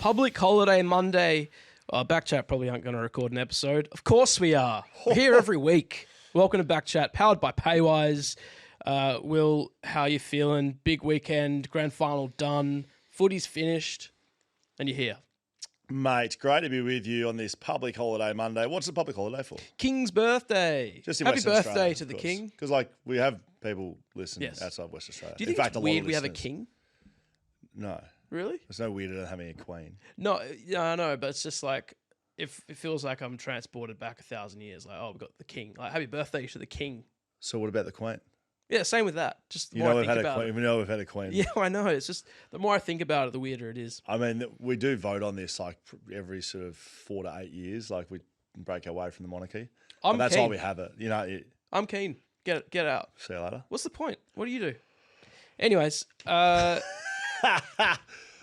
public holiday Monday. BackChat probably aren't going to record an episode. Of course we are. We're here every week. Welcome to BackChat, powered by Paywise. Will, how you feeling? Big weekend, grand final done, footy's finished, and you're here. Mate, great to be with you on this public holiday Monday. What's the public holiday for? King's birthday. Just in Happy Western birthday Australia, to the of course. King. Because we have people listen Yes. outside Western Australia. Do you think it's weird we have a king? No. Really? There's no weirder than having a queen. No, yeah, I know, but it's just like, if it feels like I'm transported back 1,000 years. Like, oh, we've got the king. Like, happy birthday to the king. So what about the queen? Yeah, same with that. Just the You more know I we've think had a about queen. it. We know we've had a queen. Yeah, I know. It's just the more I think about it, the weirder it is. I mean, we do vote on this like every sort of 4 to 8 years. Like we break away from the monarchy. I'm That's keen. why we have it. You know. I'm keen. Get out. See you later. What's the point? What do you do? Anyways,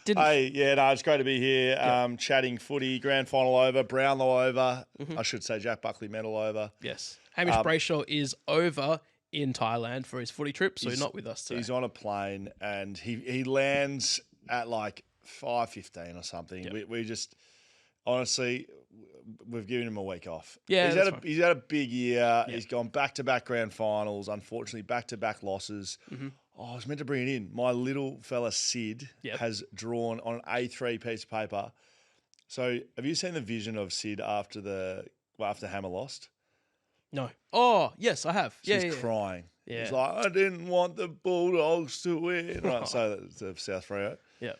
Hey, yeah, no, it's great to be here. Chatting footy, grand final over, Brownlow over. I should say Jack Buckley medal over. Yes. Hamish Brayshaw is over in Thailand for his footy trip, so he's not with us today. He's on a plane and he lands at like 5:15 or something. Yep. We just honestly we've given him a week off. Yeah, he's had a big year. He's gone back-to-back grand finals. Unfortunately, back-to-back losses. Oh, I was meant to bring it in. My little fella Sid has drawn on an A3 piece of paper. So, have you seen the vision of Sid after Hammer lost? No. Oh, yes, I have. She's crying. Yeah. He's like, I didn't want the Bulldogs to win. Right, so that's the South Freo. Yeah.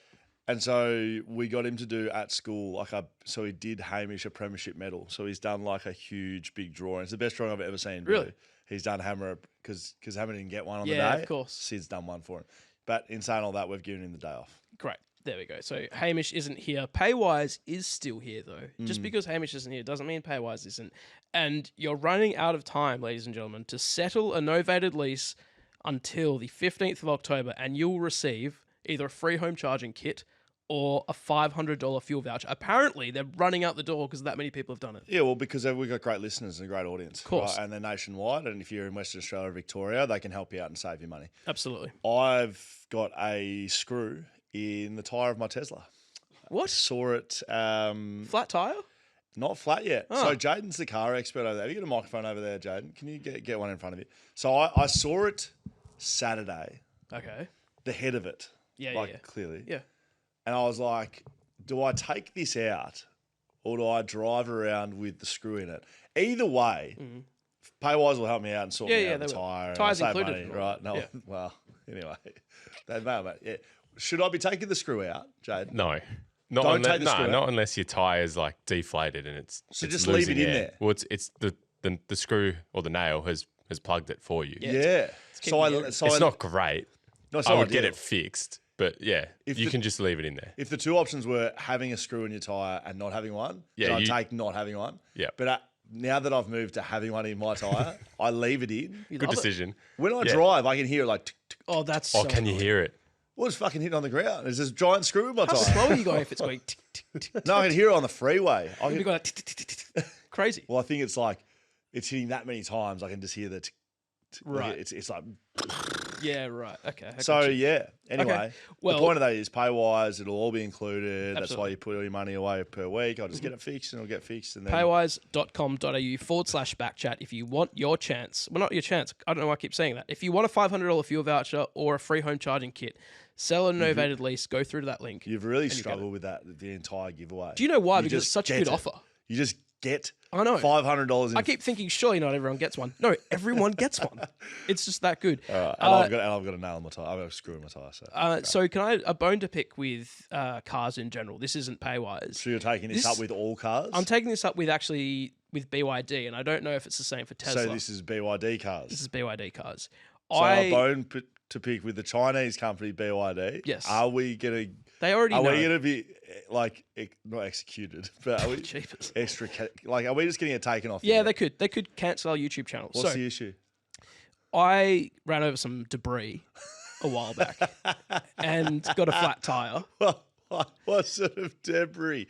And so we got him to do at school, so he did Hamish a premiership medal. So he's done like a huge, big drawing. It's the best drawing I've ever seen. Really? He's done Hammer because Hammer didn't get one on the day. Yeah, of course. Sid's done one for him. But in saying all that, we've given him the day off. Great. There we go. So Hamish isn't here. Paywise is still here, though. Just because Hamish isn't here doesn't mean Paywise isn't. And you're running out of time, ladies and gentlemen, to settle a novated lease until the 15th of October, and you'll receive either a free home charging kit or a $500 fuel voucher. Apparently, they're running out the door because that many people have done it. Yeah, well, because we've got great listeners and a great audience. Of course. Right? And they're nationwide. And if you're in Western Australia or Victoria, they can help you out and save you money. Absolutely. I've got a screw in the tyre of my Tesla. What? Saw it. Flat tyre? Not flat yet. Oh. So Jaiden's the car expert over there. Have you got a microphone over there, Jaiden? Can you get one in front of you? So I saw it Saturday. Okay. The head of it. Yeah, clearly. Yeah. And I was like, do I take this out or do I drive around with the screw in it? Either way, Paywise will help me out and sort me out the tyre. Tyres and I'll save included. money, right? No, Yeah. well, anyway. Yeah. Should I be taking the screw out, Jaiden? No. Don't take the screw out. Not unless your tyre's like deflated and it's just leave it in air. there. Well, it's the screw or the nail has plugged it for you. Yeah. It's not great. No, it's I not would get ideal. it fixed, but yeah, you can just leave it in there. If the two options were having a screw in your tyre and not having one, I'd take not having one. Yeah. But now that I've moved to having one in my tyre, I leave it in. Good decision. When I drive, I can hear it like, tick, tick. Oh, that's Oh, can you hear it? Well, it's fucking hitting on the ground. There's this giant screw in my How tyre. slow are you going if it's going tick, tick, tick, tick? No, I can hear it on the freeway. You've got tick, tick, tick, tick, tick. Crazy. Well, I think it's like, it's hitting that many times, I can just hear the tick, tick. Right. It's like... Yeah, right. Okay. So, yeah. Anyway, Okay. Well, the point of that is Paywise. It'll all be included. That's why Absolutely. you put all your money away per week. I'll just get it fixed and it'll get fixed. And then Paywise.com.au/backchat if you want your chance. Well, not your chance. I don't know why I keep saying that. If you want a $500 fuel voucher or a free home charging kit, sell a novated lease, go through to that link. You've really struggled with that, the entire giveaway. Do you know why? You Because just it's such a get good it. offer. You just get I know. $500 in. I keep thinking, surely not everyone gets one. No, everyone gets one. It's just that good. All right. And I've got a nail in my tyre. I've got a screw in my tyre. So can I a bone to pick with cars in general? This isn't Paywise. So you're taking this up with all cars? I'm taking this up with BYD, and I don't know if it's the same for Tesla. So this is BYD cars. This is BYD cars. So a bone to pick with the Chinese company BYD. Yes. Are we going to... They already know. Are we going to be, like, not executed, but are we Jeepers. extra... Like, are we just getting it taken off? Yeah, they could. They could cancel our YouTube channel. What's the issue? I ran over some debris a while back and got a flat tire. What sort of debris?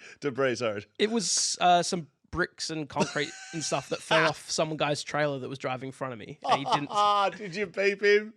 Sorry. It was some bricks and concrete and stuff that fell off some guy's trailer that was driving in front of me. And he didn't. Did you beep him?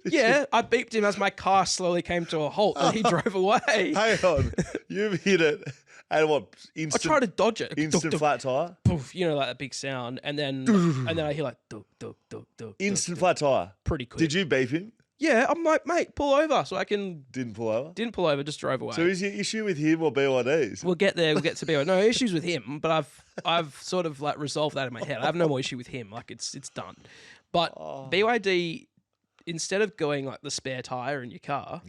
Yeah, I beeped him as my car slowly came to a halt and he drove away. Hang on. You've hit it. And what? I tried to dodge it. Instant flat tire? Poof, you know, like that big sound. And then I hear like, duk, duk, duk, duk, Instant duk, flat tire? pretty quick. Did you beep him? Yeah, I'm like, mate, pull over. So I can... Didn't pull over? Didn't pull over, just drove away. So is your issue with him or BYDs? We'll get there. We'll get to BYD. No issues with him, but I've sort of like resolved that in my head. I have no more issue with him. Like it's done. But BYD, instead of going like the spare tire in your car,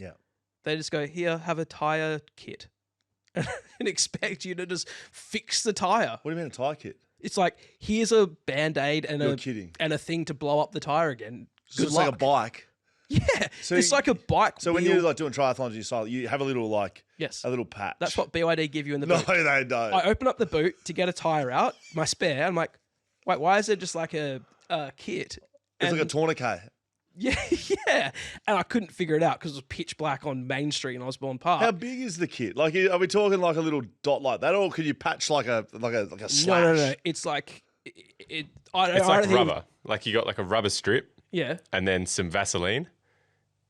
they just go, here, have a tire kit, and expect you to just fix the tire. What do you mean a tire kit? It's like, here's a Band-Aid and You're kidding. and a thing to blow up the tire again. So it's like a bike. Yeah, So it's like a bike. So when you're like doing triathlons and you cycle, you have a little like yes, a little patch. that's what BYD give you in the No, boot. they don't. I open up the boot to get a tire out, my spare. I'm like, wait, why is there just like a kit? It's like a tourniquet. Yeah, yeah. And I couldn't figure it out because it was pitch black on Main Street in Osborne Park. How big is the kit? Like, are we talking like a little dot like that, or could you patch like a slash? No. It's like It's like rubber. Like you got like a rubber strip. Yeah. And then some Vaseline,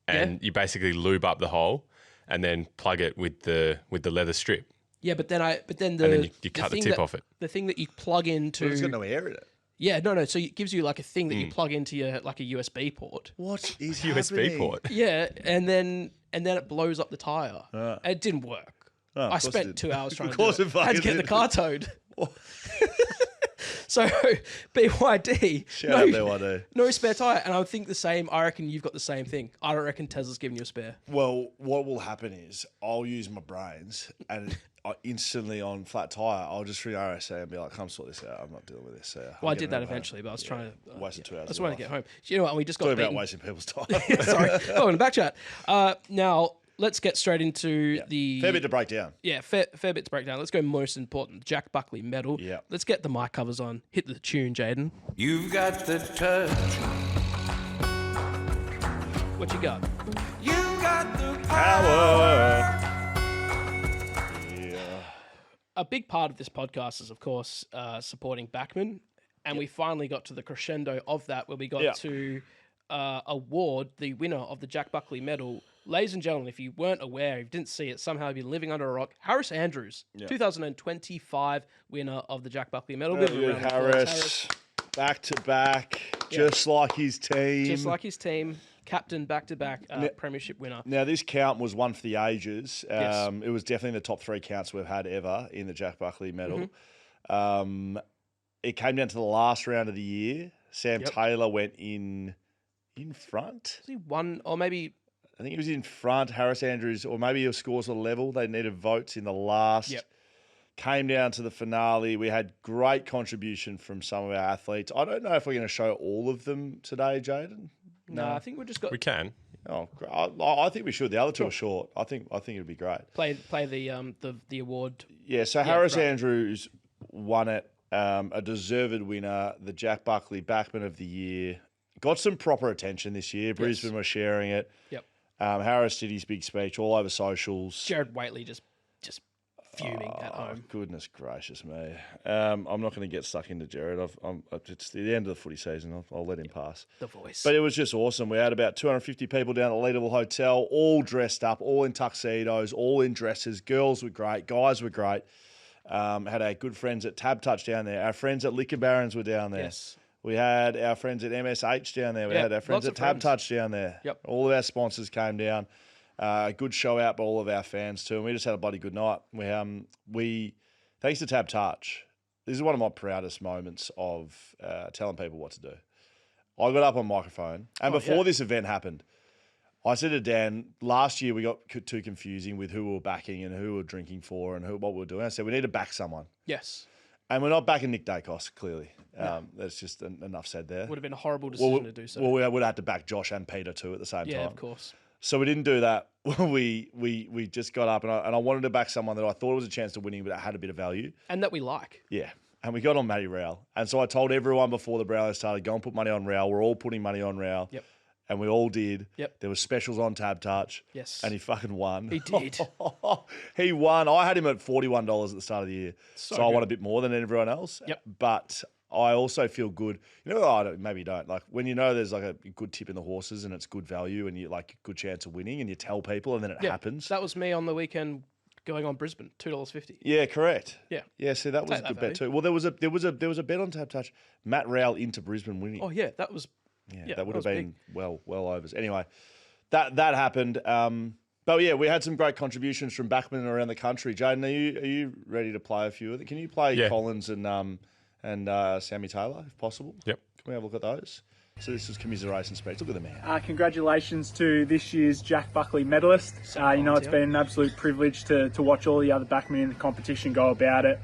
and you basically lube up the hole, and then plug it with the leather strip. Yeah, but then and then you cut the tip off it. The thing that you plug into. But it's got no air in it. Yeah, no. So it gives you like a thing that you plug into your like a USB port. What is USB happening? port? Yeah, and then it blows up the tire. It didn't work. Oh, I spent 2 hours trying to do Of course it. it I had to fucking get the did. car towed. So BYD, Shout out BYD. no spare tire, and I would think the same. I reckon you've got the same thing. I don't reckon Tesla's giving you a spare. Well, what will happen is I'll use my brains and instantly on flat tire, I'll just ring RSA and be like, come sort this out. I'm not dealing with this. Well, I did that eventually, but I was trying to... wasted 2 hours. I just wanted to get home. You know what? We just got Talking beaten. about wasting people's time. Sorry. Oh, in the back chat. Now, let's get straight into the... Fair bit to break down. Yeah, fair bit to break down. Let's go most important. Jack Buckley medal. Yeah. Let's get the mic covers on. Hit the tune, Jaiden. You've got the touch. What you got? You got the Power. A big part of this podcast is, of course, supporting Backman. And we finally got to the crescendo of that where we got to award the winner of the Jack Buckley medal. Ladies and gentlemen, if you weren't aware, if you didn't see it, somehow you've been living under a rock. Harris Andrews, 2025 winner of the Jack Buckley medal. Bit of a round of applause. Harris, back to back, just like his team. Just like his team. Captain back-to-back premiership winner. Now, this count was one for the ages. Yes. It was definitely in the top 3 counts we've had ever in the Jack Buckley medal. It came down to the last round of the year. Sam Taylor went in front. Was he one, or maybe... I think he was in front. Harris Andrews, or maybe your scores were level. They needed votes in the last. Yep. Came down to the finale. We had great contribution from some of our athletes. I don't know if we're going to show all of them today, Jaiden. No, I think we just got... We can. Oh, great. I think we should. The other two are short. I think it'd be great. Play the award. Yeah. So Harris great. Andrews won it. A deserved winner. The Jack Buckley Backman of the Year. Got some proper attention this year. Brisbane was sharing it. Yep. Harris did his big speech all over socials. Jared Waitley just fuming at home. Goodness gracious me. I'm not going to get stuck into Jared. It's the end of the footy season. I'll let him pass. The voice. But it was just awesome. We had about 250 people down at Leadable Hotel, all dressed up, all in tuxedos, all in dresses. Girls were great. Guys were great. Had our good friends at TABtouch down there. Our friends at Liquor Barons were down there. Yes. We had our friends at MSH down there. We had our friends at TABtouch down there. Yep. All of our sponsors came down. A good show out by all of our fans too. And we just had a bloody good night. We thanks to TABtouch, this is one of my proudest moments of telling people what to do. I got up on microphone, and before this event happened, I said to Dan, last year we got too confusing with who we were backing and who we were drinking for and what we were doing. I said, we need to back someone. Yes. And we're not backing Nick Dacos, clearly. That's just enough said there. Would have been a horrible decision to do so. Well, we would have had to back Josh and Peter too at the same time. Yeah, of course. So we didn't do that. We just got up, and I wanted to back someone that I thought was a chance to winning, but it had a bit of value. And that we like. Yeah. And we got on Matty Rowell. And so I told everyone before the Brownlow started, go and put money on Rowell. We're all putting money on Rowell. Yep. And we all did. Yep. There were specials on TABtouch. Yes. And he fucking won. He did. He won. I had him at $41 at the start of the year. So I won a bit more than everyone else. Yep. But I also feel good. You know, maybe you don't. Like when you know there's like a good tip in the horses and it's good value and you like good chance of winning and you tell people and then it happens. That was me on the weekend going on Brisbane, $2.50. Yeah, correct. Yeah. See, that was a good bet too. Well, there was a bet on TABtouch. Matt Rowell into Brisbane winning. Oh yeah, that was. Yeah, that would have been big. well overs. Anyway, that happened. But yeah, we had some great contributions from backmen around the country. Jaiden, are you ready to play a few of them? Can you play Collins and Sammy Taylor if possible? Yep. Can we have a look at those? So this is commiseration speech. Look at the man. Congratulations to this year's Jack Buckley medalist. It's been an absolute privilege to watch all the other backmen in the competition go about it.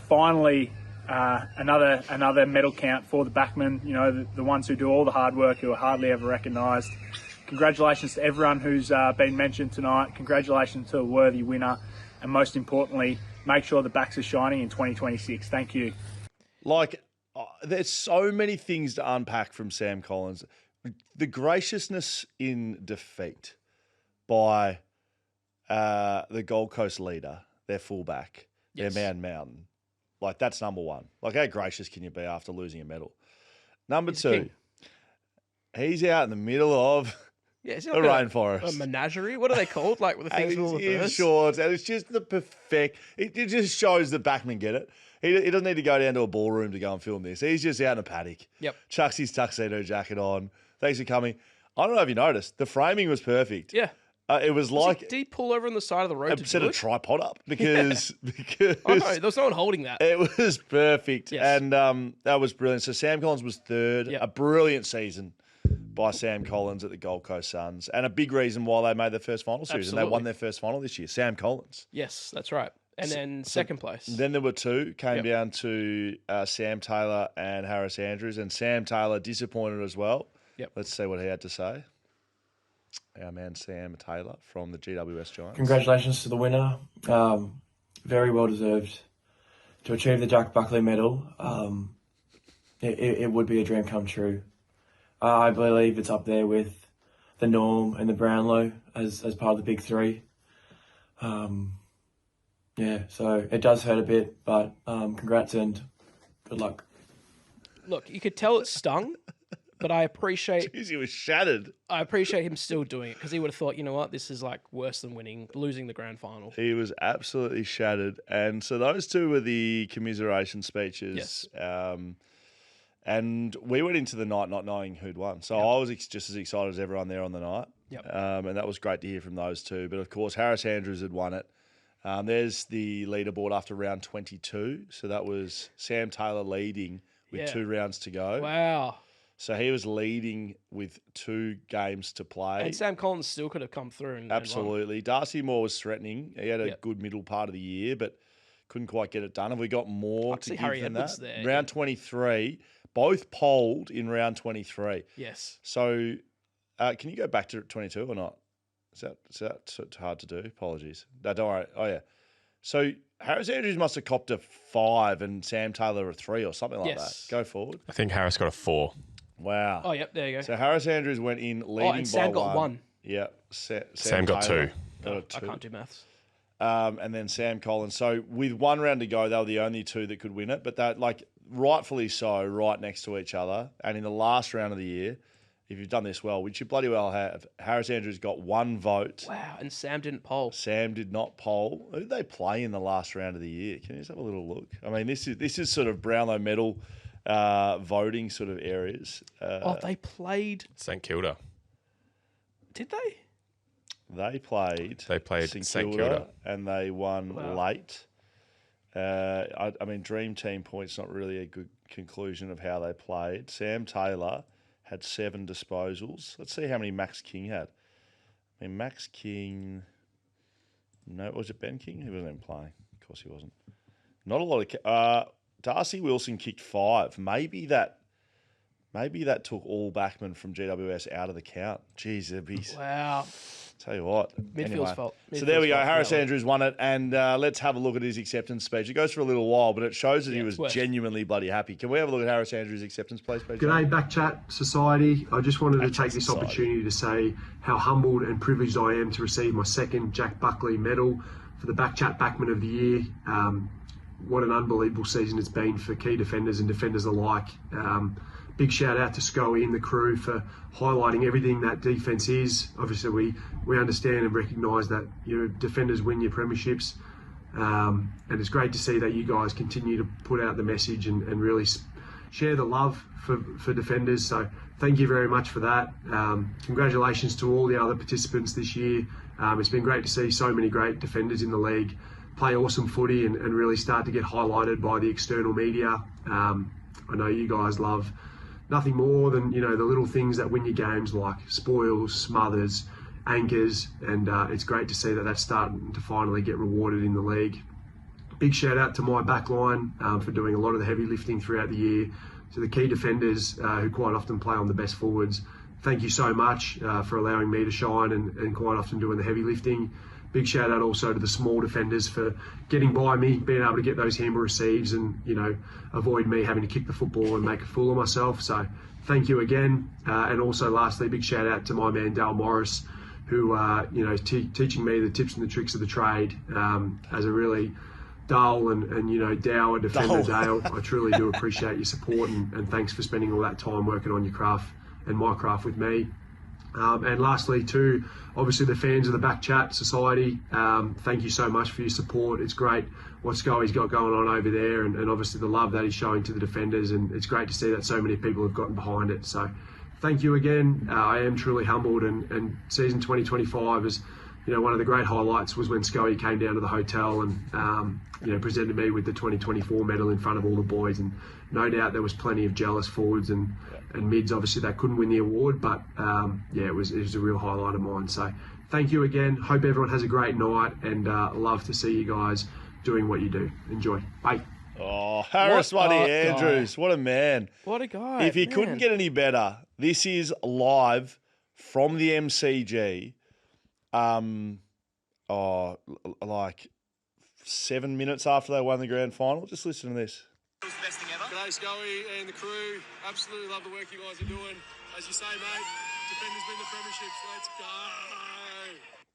Finally, another medal count for the backmen. You know, the ones who do all the hard work, who are hardly ever recognised. Congratulations to everyone who's been mentioned tonight. Congratulations to a worthy winner. And most importantly, make sure the backs are shining in 2026. Thank you. There's so many things to unpack from Sam Collins. The graciousness in defeat by the Gold Coast leader, their fullback, their man Mountain. Like, that's number one. Like, how gracious can you be after losing a medal? Number two, he's out in the middle of the rainforest. A menagerie? What are they called? Like, with the things with all the birds? Shorts, and it's just the perfect. It just shows the backmen get it. He doesn't need to go down to a ballroom to go and film this. He's just out in a paddock. Yep. Chucks his tuxedo jacket on. Thanks for coming. I don't know if you noticed, the framing was perfect. Yeah. It was like... Did he pull over on the side of the road to set a tripod up because... Oh, no, there was no one holding that. It was perfect. Yes. And that was brilliant. So Sam Collins was third. Yep. A brilliant season by Sam Collins at the Gold Coast Suns. And a big reason why they made their first final series. Absolutely. And they won their first final this year. Sam Collins. Yes, that's right. And then second place. Then there were two. Came down to Sam Taylor and Harris Andrews. And Sam Taylor disappointed as well. Yep. Let's see what he had to say. Our man Sam Taylor from the GWS Giants. Congratulations to the winner. Very well deserved to achieve the Jack Buckley medal. It would be a dream come true. I believe it's up there with the Norm and the Brownlow as part of the big three. So it does hurt a bit, but congrats and good luck. Look, you could tell it stung, but I appreciate... Jeez, he was shattered. I appreciate him still doing it because he would have thought, you know what, this is like worse than losing the grand final. He was absolutely shattered. And so those two were the commiseration speeches. Yes. And we went into the night not knowing who'd won. So I was just as excited as everyone there on the night. Yep. And that was great to hear from those two. But, of course, Harris Andrews had won it. There's the leaderboard after round 22. So that was Sam Taylor leading with 2 rounds to go. Wow. So he was leading with 2 games to play. And Sam Collins still could have come through. Absolutely. Darcy Moore was threatening. He had a good middle part of the year, but couldn't quite get it done. Have we got more to give Harry than Edwards that? there. Round 23, both polled in round 23. Yes. So can you go back to 22 or not? Is that hard to do? Apologies. No, don't worry. Oh, yeah. So Harris Andrews must have copped a 5 and Sam Taylor a 3 or something like that. Go forward. I think Harris got a 4. Wow. Oh, yep, there you go. So Harris Andrews went in leading and Sam by got 1. Yeah. Sam got Taylor 2. Got a 2. I can't do maths. And then Sam Collins. So with 1 round to go, they were the only 2 that could win it. But that, rightfully so, right next to each other. And in the last round of the year, if you've done this well, which you bloody well have, Harris Andrews got 1 vote. Wow, and Sam didn't poll. Sam did not poll. Who did they play in the last round of the year? Can you just have a little look? I mean, this is sort of Brownlow medal voting sort of areas. They played... St Kilda. Did they? They played St Kilda. And they won late. I mean, Dream Team points not really a good conclusion of how they played. Sam Taylor had 7 disposals. Let's see how many Max King had. I mean, Max King... No, was it Ben King? He wasn't even playing. Of course he wasn't. Not a lot of... Darcy Wilson kicked 5. Maybe that took all backmen from GWS out of the count. Jeez, it'd be... Wow. Tell you what. Midfield's fault. So there we go. Harris Andrews won it, and let's have a look at his acceptance speech. It goes for a little while, but it shows that he was genuinely bloody happy. Can we have a look at Harris Andrews' acceptance, please? G'day, BackChat Society. I just wanted to take this opportunity to say how humbled and privileged I am to receive my second Jack Buckley medal for the BackChat Backman of the Year. what an unbelievable season it's been for key defenders and defenders alike. Big shout out to Scully and the crew for highlighting everything that defence is. Obviously, we understand and recognise that your defenders win your premierships, and it's great to see that you guys continue to put out the message and really share the love for defenders. So thank you very much for that. Congratulations to all the other participants this year. It's been great to see so many great defenders in the league play awesome footy and really start to get highlighted by the external media. I know you guys love nothing more than, the little things that win your games, like spoils, smothers, anchors, and it's great to see that that's starting to finally get rewarded in the league. Big shout out to my back line for doing a lot of the heavy lifting throughout the year. To the key defenders who quite often play on the best forwards, thank you so much for allowing me to shine and quite often doing the heavy lifting. Big shout out also to the small defenders for getting by me, being able to get those hammer receives and, avoid me having to kick the football and make a fool of myself. So thank you again. And also lastly, big shout out to my man Dale Morris, who, teaching me the tips and the tricks of the trade as a really dull and dour defender, Dale. I truly do appreciate your support and thanks for spending all that time working on your craft and my craft with me. And lastly, too, obviously the fans of the BackChat Society, thank you so much for your support. It's great what Scully's got going on over there and obviously the love that he's showing to the defenders, and it's great to see that so many people have gotten behind it. So thank you again. I am truly humbled, and season 2025 is, one of the great highlights was when Scully came down to the hotel and, presented me with the 2024 medal in front of all the boys. And no doubt there was plenty of jealous forwards and mids, obviously, that couldn't win the award. But, it was a real highlight of mine. So thank you again. Hope everyone has a great night and love to see you guys doing what you do. Enjoy. Bye. Oh, Harris Money Andrews. Guy. What a man. What a guy. If he couldn't get any better, this is live from the MCG. Like 7 minutes after they won the grand final. Just listen to this. It was the best thing ever. G'day, Scully and the crew. Absolutely love the work you guys are doing. As you say, mate, defenders win the premierships. Let's go.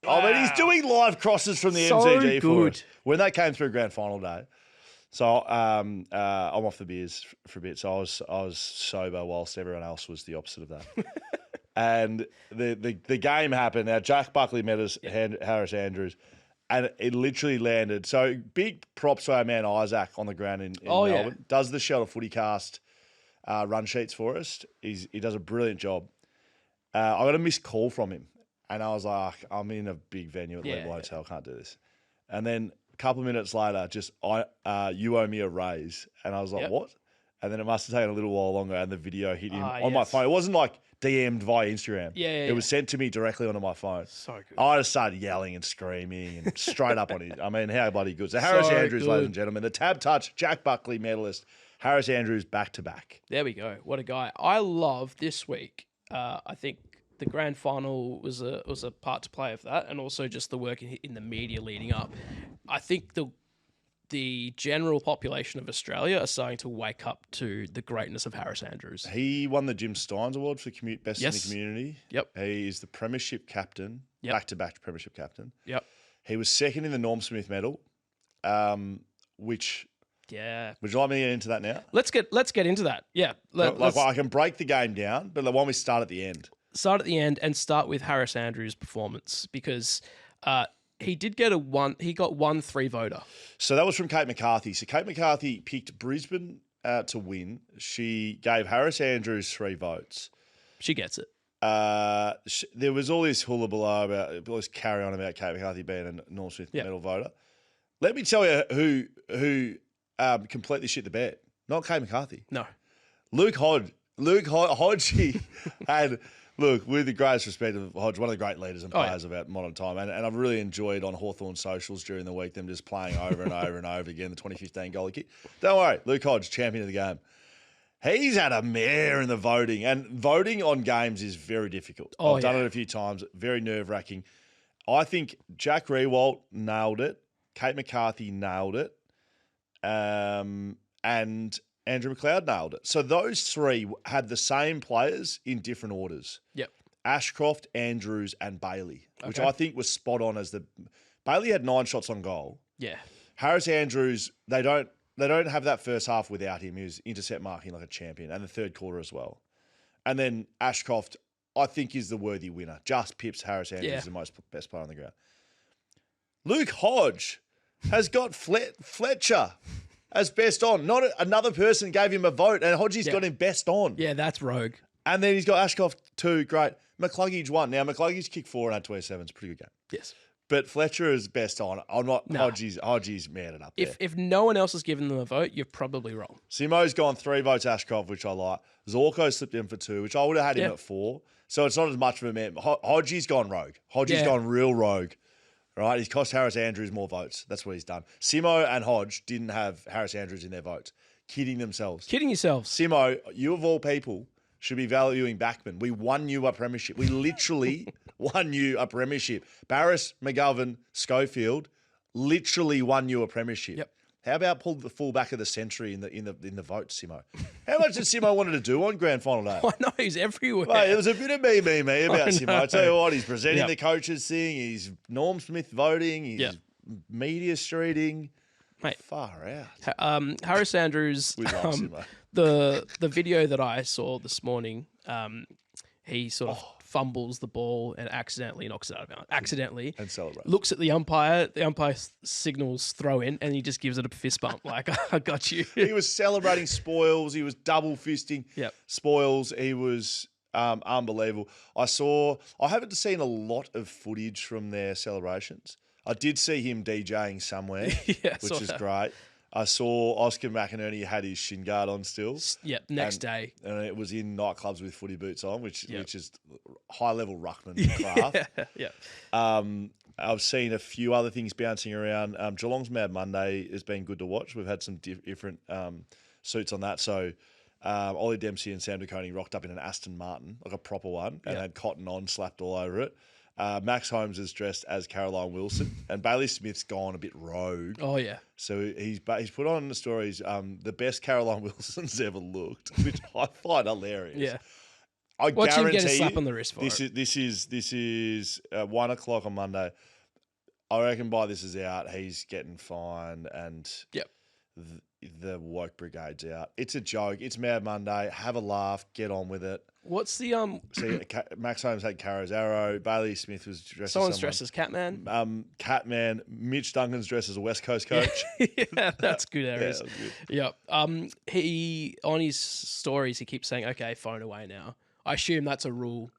Wow. I mean, he's doing live crosses from the MCG for us when they came through grand final day. So I'm off the beers for a bit. So I was sober whilst everyone else was the opposite of that. And the game happened. Now, Jack Buckley met us, Harris Andrews, and it literally landed. So big props to our man Isaac on the ground in Melbourne. Yeah. Does the Shelter Footy Cast run sheets for us. He does a brilliant job. I got a missed call from him, and I was like, I'm in a big venue at Level Hotel, can't do this. And then a couple of minutes later, you owe me a raise. And I was like, what? And then it must have taken a little while longer, and the video hit him on my phone. It wasn't like DM'd via Instagram. It was sent to me directly onto my phone. So good. I just started yelling and screaming and straight up on it. I mean, how bloody good. So Harris Andrews, ladies and gentlemen, the TABtouch Jack Buckley medalist, Harris Andrews back to back. There we go. What a guy. I love this week. I think the grand final was a part to play of that, and also just the work in the media leading up. I think the general population of Australia are starting to wake up to the greatness of Harris Andrews. He won the Jim Steins Award for Best in the Community. Yep. He is the Premiership captain, back-to-back Premiership captain. Yep. He was second in the Norm Smith medal, which... Yeah. Would you like me to get into that now? Let's get into that. Yeah. I can break the game down, but why don't we start at the end? Start at the end and start with Harris Andrews' performance, because he did get he got 1 3-voter. So that was from Kate McCarthy. So Kate McCarthy picked Brisbane to win. She gave Harris Andrews 3 votes. She gets it. There was all this hullabaloo about all this carry on about Kate McCarthy being a Norm Smith medal voter. Let me tell you who completely shit the bed. Not Kate McCarthy. No. Luke Hodgie had, look, with the greatest respect of Hodge, one of the great leaders and players of our modern time. And I've really enjoyed on Hawthorn socials during the week them just playing over and over and over again the 2015 goalie kick. Don't worry, Luke Hodge, champion of the game. He's had a mare in the voting, and voting on games is very difficult. I've done it a few times, very nerve-wracking. I think Jack Riewoldt nailed it. Kate McCarthy nailed it. And Andrew McLeod nailed it. So those 3 had the same players in different orders. Yep. Ashcroft, Andrews, and Bailey, which I think was spot on as the... Bailey had 9 shots on goal. Yeah. Harris Andrews, they don't have that first half without him. He was intercept marking like a champion, and the third quarter as well. And then Ashcroft, I think, is the worthy winner. Just pips Harris Andrews is the best player on the ground. Luke Hodge has got Fletcher as best on. Not another person gave him a vote, and Hodgie's got him best on. Yeah, that's rogue. And then he's got Ashcroft 2, great. McCluggage 1. Now, McCluggage kicked 4 and had 27. It's a pretty good game. Yes. But Fletcher is best on. I'm not. No. Hodgie's man it up there. If no one else has given them a vote, you're probably wrong. Simo's gone 3 votes Ashcroft, which I like. Zorko slipped in for 2, which I would have had him at 4. So it's not as much of a man. Hodgie's gone rogue. Hodgie's gone real rogue. Right? He's cost Harris Andrews more votes. That's what he's done. Simo and Hodge didn't have Harris Andrews in their votes. Kidding themselves. Kidding yourselves. Simo, you of all people should be valuing backman. We won you a premiership. We literally won you a premiership. Barris, McGovern, Schofield literally won you a premiership. Yep. How about pull the fullback of the century in the vote, Simo? How much did Simo wanted to do on grand final day? I know, he's everywhere. Mate, there was a bit of me about Simo. I tell you what, he's presenting the coaches thing. He's Norm Smith voting. He's media streeting. Mate, far out. Harris Andrews. We love Simo. The video that I saw this morning, he sort of fumbles the ball and accidentally knocks it out of bounds. Accidentally. And celebrates. Looks at the umpire. The umpire signals throw in, and he just gives it a fist bump. Like, I got you. He was celebrating spoils. He was double fisting spoils. He was unbelievable. I haven't seen a lot of footage from their celebrations. I did see him DJing somewhere, which is great. I saw Oscar McInerney had his shin guard on still. Yep, next day. And it was in nightclubs with footy boots on, which is high-level ruckman craft. I've seen a few other things bouncing around. Geelong's Mad Monday has been good to watch. We've had some different suits on that. So Ollie Dempsey and Sam DeConey rocked up in an Aston Martin, like a proper one, and had cotton on slapped all over it. Max Holmes is dressed as Caroline Wilson, and Bailey Smith's gone a bit rogue. Oh, yeah. So he's put on the stories the best Caroline Wilson's ever looked, which I find hilarious. Yeah. I Watch guarantee him get a slap on the wrist for this it. This is 1 o'clock on Monday. I reckon by this is out, he's getting fined, and the woke brigade's out. It's a joke. It's Mad Monday. Have a laugh. Get on with it. What's the See, Max Holmes had Caro's arrow. Bailey Smith was dressed someone's as dressed as Catman. Catman. Mitch Duncan's dressed as a West Coast coach. Yeah, that's good areas. Yeah, Yep. He on his stories he keeps saying, "Okay, phone away now." I assume that's a rule.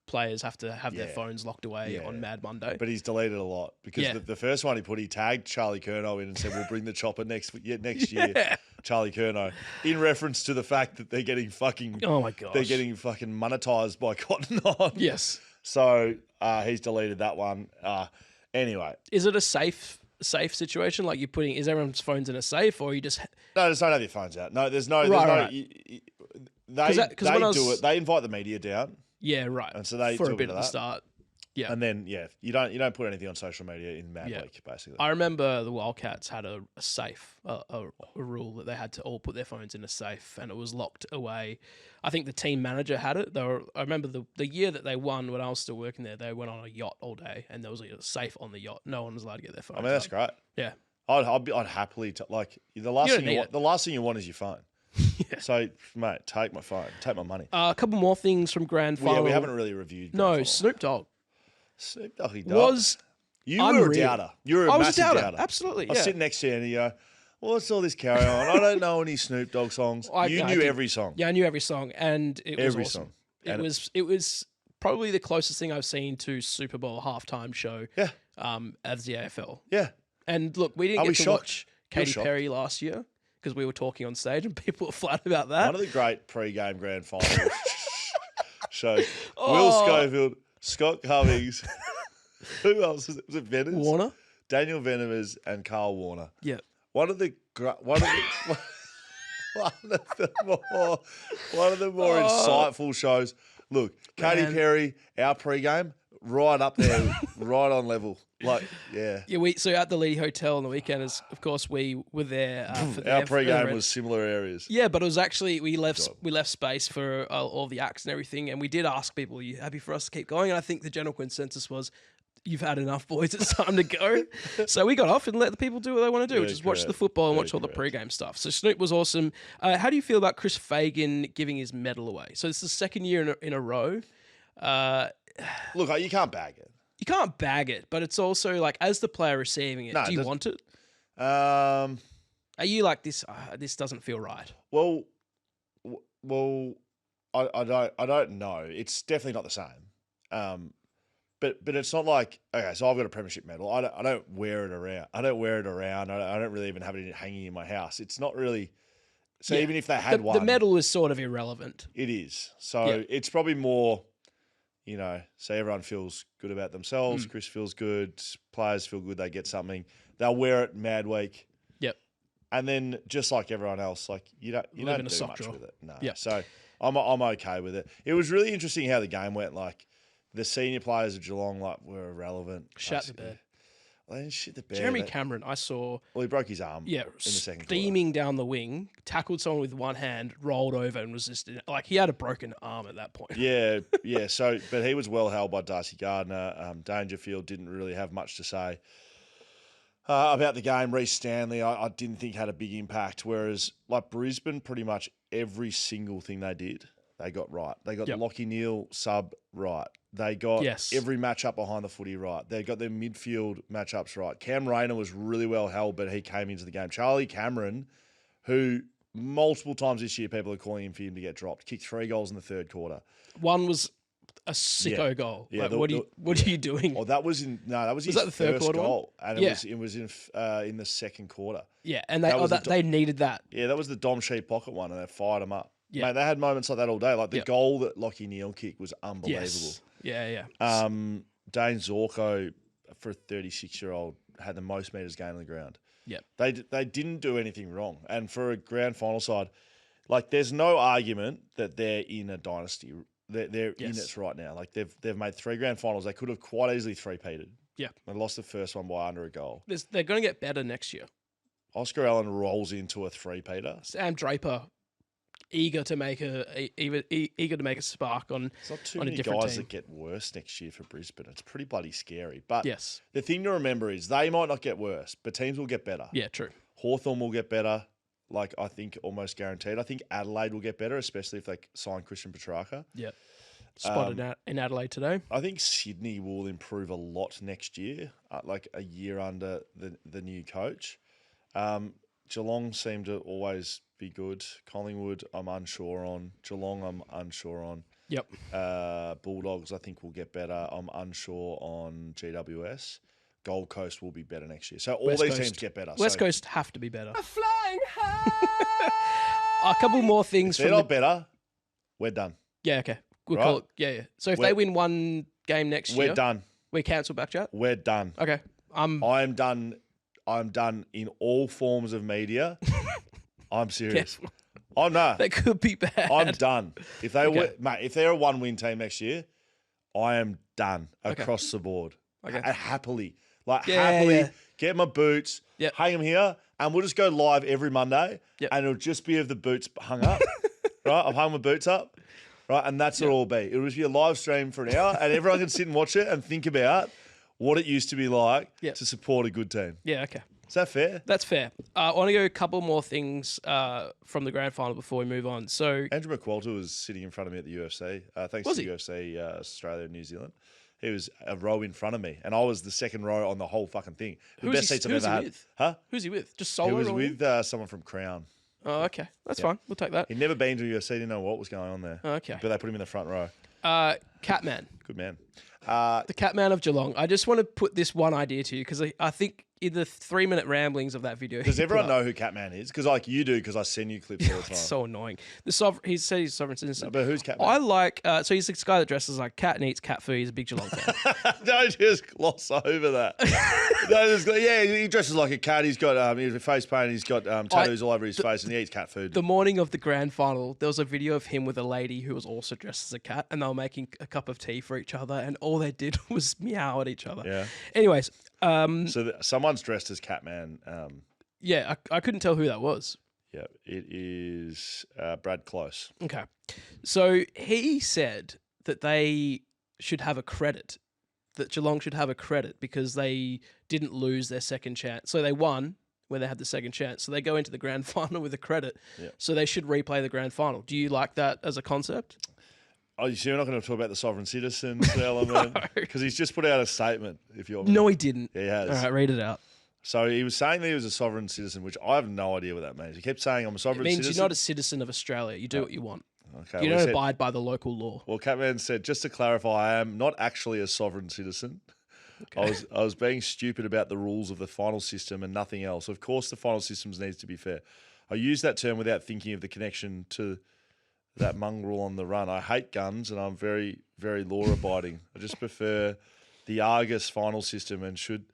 Players have to have their phones locked away on Mad Monday. But he's deleted a lot because the first one he tagged Charlie Curnow in and said, we'll bring the chopper next year, Charlie Curnow, in reference to the fact that they're getting fucking monetized by Cotton On. Yes. So he's deleted that one. Anyway. Is it a safe situation? Like is everyone's phones in a safe, or you just... No, just don't have your phones out. No, there's no... They do it. They invite the media down. Yeah, right. And so they for do a bit at at the start. Yeah. And then you don't put anything on social media in Mad Week, basically. I remember the Wildcats had a safe, a rule that they had to all put their phones in a safe, and it was locked away. I think the team manager had it. I remember the year that they won when I was still working there, they went on a yacht all day, and there was a safe on the yacht. No one was allowed to get their phones. I mean, that's great. Yeah. I'd happily the last thing you want is your phone. Yeah. So, mate, take my phone. Take my money. A couple more things from Grand Final. Yeah, we haven't really reviewed. Snoop Dogg. Snoop Doggy Dogg. Was you were a doubter. You were a massive doubter. Absolutely, I was sitting next to you and you go, what's all this carry on? I don't know any Snoop Dogg songs. You knew every song. Yeah, I knew every song. And it was every awesome. song. It was probably the closest thing I've seen to Super Bowl halftime show as the AFL. Yeah. And look, we didn't get to watch Katy Perry last year, because we were talking on stage and people were flat about that. One of the great pre-game grand final shows. Will Schofield, Scott Cummings. Who else was it? Was it Venomers? Warner? Daniel Venomers and Carl Warner. Yeah. One of the more insightful shows. Look, Katy Perry, our pre-game, right up there, right on level. Yeah, so at the Lee Hotel on the weekend, of course, we were there. For our pre-game was similar areas. Yeah, but it was actually, we left space for all the acts and everything, and we did ask people, are you happy for us to keep going? And I think the general consensus was, you've had enough, boys. It's time to go. So we got off and let the people do what they want to do, which is watch the football and watch all the pre-game stuff. So Snoop was awesome. How do you feel about Chris Fagan giving his medal away? So it's the second year in a row. Look, you can't bag it. You can't bag it, but it's also like, as the player receiving it, do you want it? Are you like this? This doesn't feel right. Well, I don't know. It's definitely not the same. But it's not like, okay, so I've got a premiership medal. I don't wear it around. I don't really even have it hanging in my house. It's not really. So even if they had one, the medal is sort of irrelevant. It is. So it's probably more, so everyone feels good about themselves. Chris feels good. Players feel good. They get something. They'll wear it mad week. Yep. And then just like everyone else, like you don't do much with it. No. Yep. So I'm okay with it. It was really interesting how the game went. Like the senior players of Geelong were irrelevant. Shat the bear. They didn't shit the bear. Jeremy Cameron, I saw. Well, he broke his arm. Yeah, in the second steaming down the wing, tackled someone with one hand, rolled over, and was just like he had a broken arm at that point. Yeah. So, but he was well held by Darcy Gardner. Dangerfield didn't really have much to say about the game. Reece Stanley, I didn't think had a big impact. Whereas, like Brisbane, pretty much every single thing they did, they got right. They got Lachie Neale sub right. They got every matchup behind the footy right. They got their midfield matchups right. Cam Rayner was really well held, but he came into the game. Charlie Cameron, who multiple times this year people are calling him for him to get dropped, kicked 3 goals in the third quarter. One was a sicko goal. Yeah, what are you doing? Oh, that was his that the third first quarter goal, one? and it was in the second quarter. Yeah, and they needed that. Yeah, that was the Dom Sheep pocket one, and they fired him up. Yeah. Mate, they had moments like that all day. Like the goal that Lachie Neale kicked was unbelievable. Yes. Yeah. Dane Zorko, for a 36-year-old, had the most metres gained on the ground. Yeah. They didn't do anything wrong. And for a grand final side, like there's no argument that they're in a dynasty. They're in it right now. Like they've made 3 grand finals. They could have quite easily three-peated. Yeah. They lost the first one by under a goal. They're going to get better next year. Oscar Allen rolls into a three-peater. Sam Draper, eager to make a spark on. It's not too on many a different guys team. that get worse next year for Brisbane. It's pretty bloody scary. But yes, the thing to remember is they might not get worse, but teams will get better. Yeah, true. Hawthorn will get better, like I think almost guaranteed. I think Adelaide will get better, especially if they sign Christian Petrarca. Yeah. Spotted out in Adelaide today. I think Sydney will improve a lot next year, like a year under the new coach. Geelong seem to always be good. Collingwood, I'm unsure on. Geelong, I'm unsure on. Yep. Bulldogs, I think will get better. I'm unsure on GWS. Gold Coast will be better next year. So all West these Coast. teams get better. West Coast have to be better. Flying high. A couple more things. If they're not better, we're done. Yeah. Okay. We'll Right? call it. Yeah. So if they win one game next year, We're done. We cancel BackChat. We're done. Okay. I'm done. I'm done in all forms of media. I'm serious. Careful. Oh no, That could be bad. I'm done. If they Okay. mate, if they're a 1-win team next year, I am done across the board. Okay. Happily, Yeah. get my boots, Yep. hang them here, and we'll just go live every Monday. Yep. And it'll just be of the boots hung up. Right, I've hung my boots up. Right, and that's what it'll be. It'll just be a live stream for an hour, and everyone can sit and watch it and think about what it used to be like to support a good team. Yeah. Okay. Is that fair? That's fair. I want to go a couple more things from the grand final before we move on. So Andrew McQualter was sitting in front of me at the UFC. Thanks Was to he? UFC Australia and New Zealand. He was a row in front of me, and I was the second row on the whole fucking thing. The best seats I've ever had. With? Huh? Who's he with? Just solo? He was rolling? with someone from Crown. Oh, okay. That's fine. We'll take that. He'd never been to UFC, didn't know what was going on there. Okay. But they put him in the front row. Catman. Good man. The Catman of Geelong. I just want to put this one idea to you because I think in the 3-minute ramblings of that video. Does everyone know who Catman is? Because like you do, because I send you clips all the time. It's so annoying. He said he's sovereign citizen. No, but who's Catman? I like, so he's this guy that dresses like cat and eats cat food. He's a big Geelong fan. Don't just gloss over that. He dresses like a cat. He's got he's face paint. He's got tattoos all over his face, and he eats cat food. The morning of the grand final, there was a video of him with a lady who was also dressed as a cat, and they were making a cup of tea for each other, and all they did was meow at each other. Yeah. Anyways. So someone's dressed as Catman. Yeah, I couldn't tell who that was. Yeah, it is Brad Close. Okay. So he said that they should have a credit that Geelong should have a credit because they didn't lose their second chance. So they won when they had the second chance. So they go into the grand final with a credit. Yeah. So they should replay the grand final. Do you like that as a concept? Oh, you see, we're not going to talk about the sovereign citizens element because he's just put out a statement. If you're No, he didn't. He has. All right, read it out. So he was saying that he was a sovereign citizen, which I have no idea what that means. He kept saying, I'm a sovereign It means citizen. you're not a citizen of Australia. You do what you want. Okay, You well, don't he said- abide by the local law. Well, Catman said, just to clarify, I am not actually a sovereign citizen. I was being stupid about the rules of the final system and nothing else. Of course, the final systems needs to be fair. I use that term without thinking of the connection to that mongrel on the run. I hate guns and I'm very, very law-abiding. I just prefer the Argus final system and should...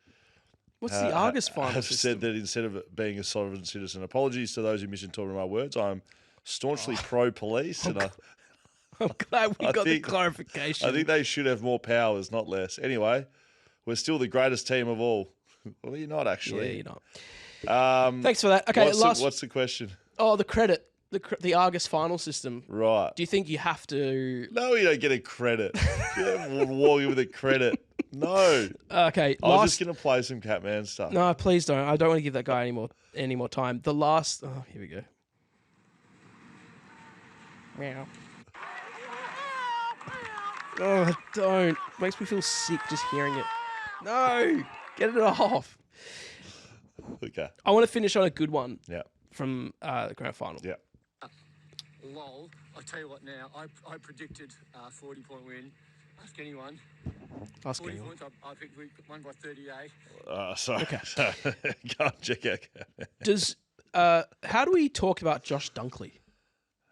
What's the Argus final I've system? said that instead of being a sovereign citizen. Apologies to those who misinterpreted my words. I'm staunchly pro-police and I'm glad we got the think- clarification. I think they should have more powers, not less. Anyway, we're still the greatest team of all. Well, you're not yeah, actually. you're not. Thanks for that. Okay, What's the question? Oh, the credit. The Argus final system. Right. Do you think you have to... No, you don't get a credit. You don't walk in with a credit. No. Okay, I was just going to play some Catman stuff. No, please don't. I don't want to give that guy any more time. The last... Oh, here we go. Meow. Oh, don't. Makes me feel sick just hearing it. No! Get it off. Okay. I want to finish on a good one Yeah. from the grand final. Yeah. Lol. I'll tell you what now. I predicted 40-point win. Ask anyone. Ask 40 anyone. points. I picked we won by 38. Sorry. Okay. So, go on, check out. Does how do we talk about Josh Dunkley?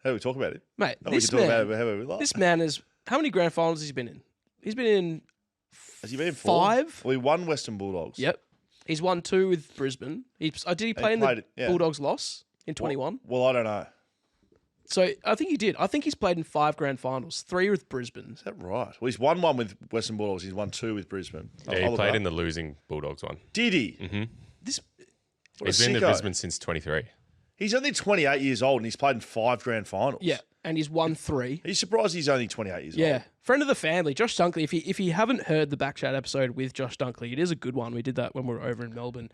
How do we talk about it? Mate, Oh, this we can talk man, about it however we like. this man is... How many grand finals has he been in? He's been in Has he been in four? 5. We won Western Bulldogs. Yep. He's won 2 with Brisbane. Did he play in the played it, yeah. Bulldogs loss in 21? Well, I don't know. So I think he did. I think he's played in 5 grand finals, 3 with Brisbane. Is that right? Well, he's won one with Western Bulldogs. He's won 2 with Brisbane. Yeah, he played in the losing Bulldogs one. Did he? Mm-hmm. This What He's a been to sicko. Brisbane since 23. He's only 28 years old and he's played in 5 grand finals. yeah, and he's won 3. He's surprised he's only 28 years old. Yeah, friend of the family, Josh Dunkley. If you haven't heard the BackChat episode with Josh Dunkley, it is a good one. We did that when we were over in Melbourne.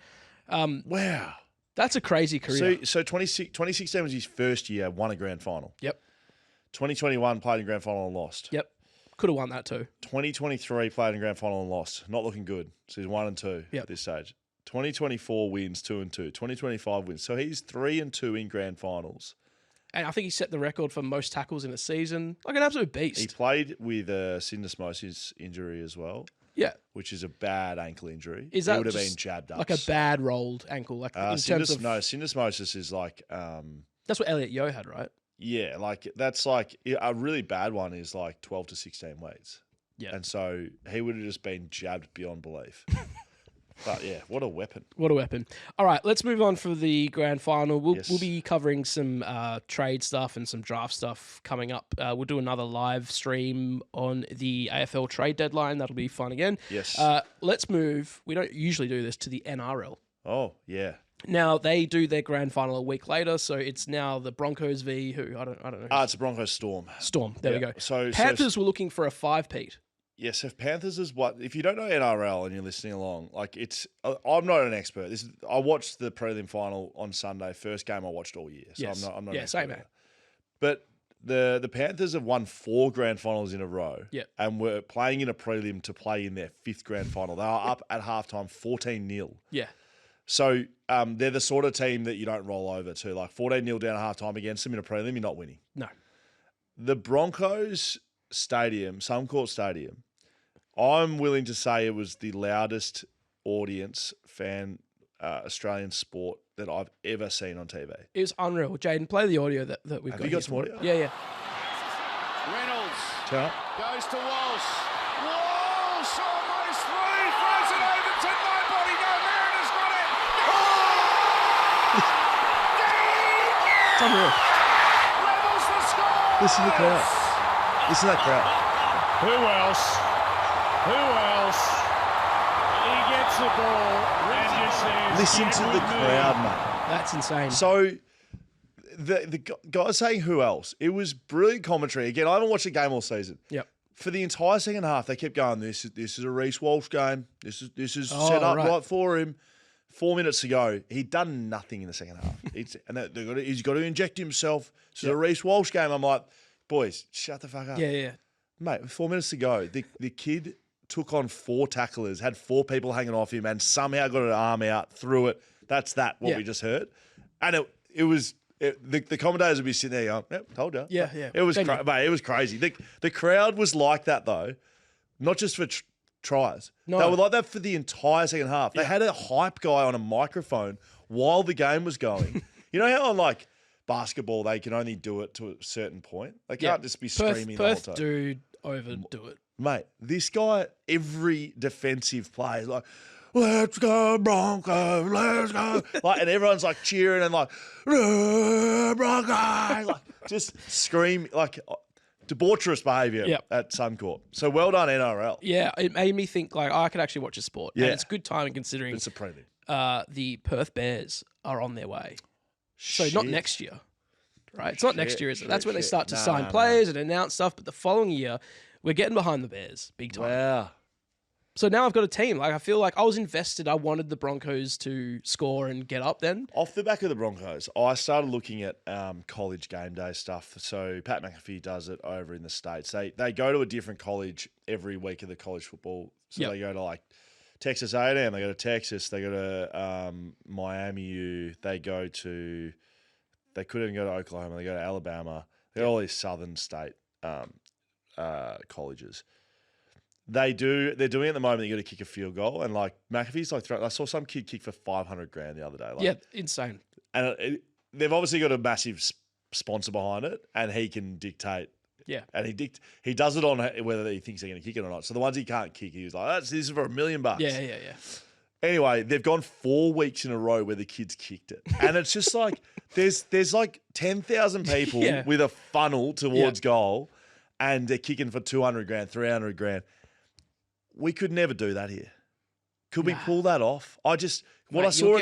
Wow. That's a crazy career. So 2016 was his first year, won a grand final. Yep, 2021 played in grand final and lost. yep, could have won that too. 2023 played in grand final and lost. Not looking good. So he's 1 and 2 Yep. at this stage. 2024 wins 2 and 2. 2025 wins. So he's 3 and 2 in grand finals. And I think he set the record for most tackles in a season. Like an absolute beast. He played with a syndesmosis injury as well, yeah. which is a bad ankle injury. Is he that would have just been jabbed up. like a bad rolled ankle? Like in terms of syndesmosis is like that's what Elliot Yeo had, right? yeah, like that's like a really bad one is like 12 to 16 weeks. Yeah. And so he would have just been jabbed beyond belief. But yeah, what a weapon. What a weapon. All right, let's move on for the grand final. We'll Yes. we'll be covering some trade stuff and some draft stuff coming up. We'll do another live stream on the AFL trade deadline. That'll be fun again. Yes. Let's move. We don't usually do this to the NRL. Oh, yeah. Now they do their grand final a week later, so it's now the Broncos v who I don't know. It's a Broncos Storm. Storm. There we Yeah, go. so- Panthers were looking for a 5-peat. Yes, if Panthers is what if you don't know NRL and you're listening along, like I'm not an expert. I watched the prelim final on Sunday, first game I watched all year. So Yes. I'm not Yeah, an same, expert. mate. But the Panthers have won 4 grand finals in a row. Yep. And were playing in a prelim to play in their 5th grand final. They were up at halftime 14-0. Yeah. So they're the sort of team that you don't roll over to. Like 14-0 down at halftime against them in a prelim, you're not winning. No. The Broncos Stadium, Suncorp Stadium, I'm willing to say it was the loudest audience fan Australian sport that I've ever seen on TV. It was unreal. Jaden, play the audio that we've got. Have you got some audio? Yeah, yeah. Reynolds Turn up. goes to Walsh. Walsh almost through. Throws it over to nobody. No, Mariners got it. It's unreal. Levels the score. Listen to the crowd. Listen to that crowd. Who else? Who else? He gets the ball and just says, Listen "Get to the with me." crowd, mate. That's insane. So the guy saying who else? It was brilliant commentary. Again, I haven't watched a game all season. Yep. for the entire second half, they kept going, this is a Reece Walsh game. This is set up right for him. 4 minutes to go. He'd done nothing in the second half. He's got to inject himself. This is a Reece Walsh game. I'm like, boys, shut the fuck up. Yeah. Mate, with 4 minutes to go, the kid took on 4 tacklers, had 4 people hanging off him, and somehow got an arm out, threw it. That's what we just heard. And the commentators would be sitting there going, yep, told you. Yeah. It was mate, it was crazy. The crowd was like that, though, not just for tries. No. They were like that for the entire second half. They had a hype guy on a microphone while the game was going. You know how on like basketball they can only do it to a certain point? They can't just be screaming the whole time. Perth do overdo it. Mate, this guy, every defensive play is like, let's go Broncos, let's go. Like, and everyone's like cheering and like, Broncos, like just scream, like debaucherous behaviour at Suncorp. So well done, NRL. Yeah, it made me think like I could actually watch a sport. Yeah. And it's good timing considering it's a prelude. The Perth Bears are on their way. So not next year, right? It's not next year, is it? That's when they start to sign players and announce stuff. But the following year, we're getting behind the Bears big time. Wow. So now I've got a team. Like I feel like I was invested. I wanted the Broncos to score and get up then. Off the back of the Broncos, I started looking at college game day stuff. So Pat McAfee does it over in the States. They go to a different college every week of the college football. So they go to like Texas A&M, they go to Texas, they go to Miami U, they couldn't go to Oklahoma, they go to Alabama. They're all these southern state colleges. They're doing it at the moment. You got to kick a field goal, and like McAfee's like I saw some kid kick for $500,000 the other day. Like, insane. And they've obviously got a massive sponsor behind it, and he can dictate. Yeah, and he does it on whether he thinks they're going to kick it or not. So the ones he can't kick, he was like, "This is for $1 million." Yeah. Anyway, they've gone 4 weeks in a row where the kids kicked it, and it's just like there's like 10,000 people with a funnel towards goal, and they're kicking for $200,000, $300,000. We could never do that here. Could we pull that off? I saw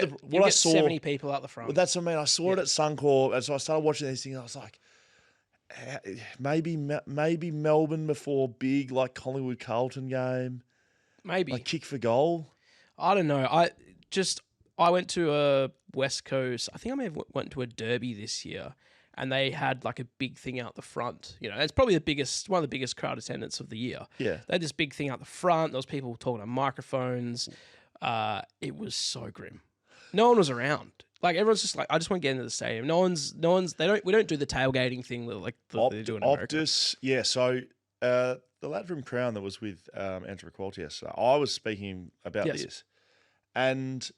70 people out the front. Well, that's what I mean. I saw it at Suncorp, and so I started watching these things. And I was like, maybe Melbourne before big like Collingwood Carlton game. Maybe like kick for goal. I don't know. I went to a West Coast. I think I may have went to a derby this year. And they had like a big thing out the front. You know, it's probably one of the biggest crowd attendance of the year. Yeah. They had this big thing out the front. There was people talking on microphones. It was so grim. No one was around. Like everyone's just like, I just want to get into the stadium. We don't do the tailgating thing that they do in America. Optus, yeah. So the lad from Crown that was with Andrew McQualty yesterday, I was speaking about this. And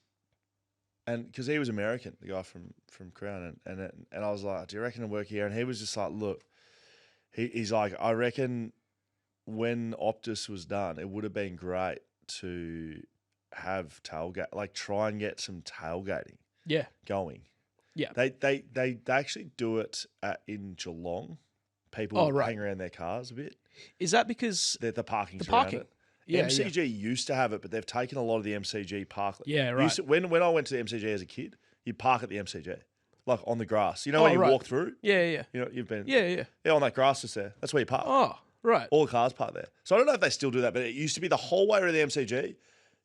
because he was American, the guy from Crown, and I was like, do you reckon it'll work here? And he was just like, look, he's like, I reckon when Optus was done, it would have been great to have tailgate, like try and get some tailgating going. Yeah. They actually do it in Geelong. People hang around their cars a bit. Is that because the parking's the parking? Around it? Yeah, MCG used to have it, but they've taken a lot of the MCG park. Yeah, right. When I went to the MCG as a kid, you park at the MCG, like on the grass. You know when you walk through? Yeah. You know, you've been... Yeah, on that grass just there. That's where you park. Oh, right. All the cars park there. So I don't know if they still do that, but it used to be the whole way around the MCG.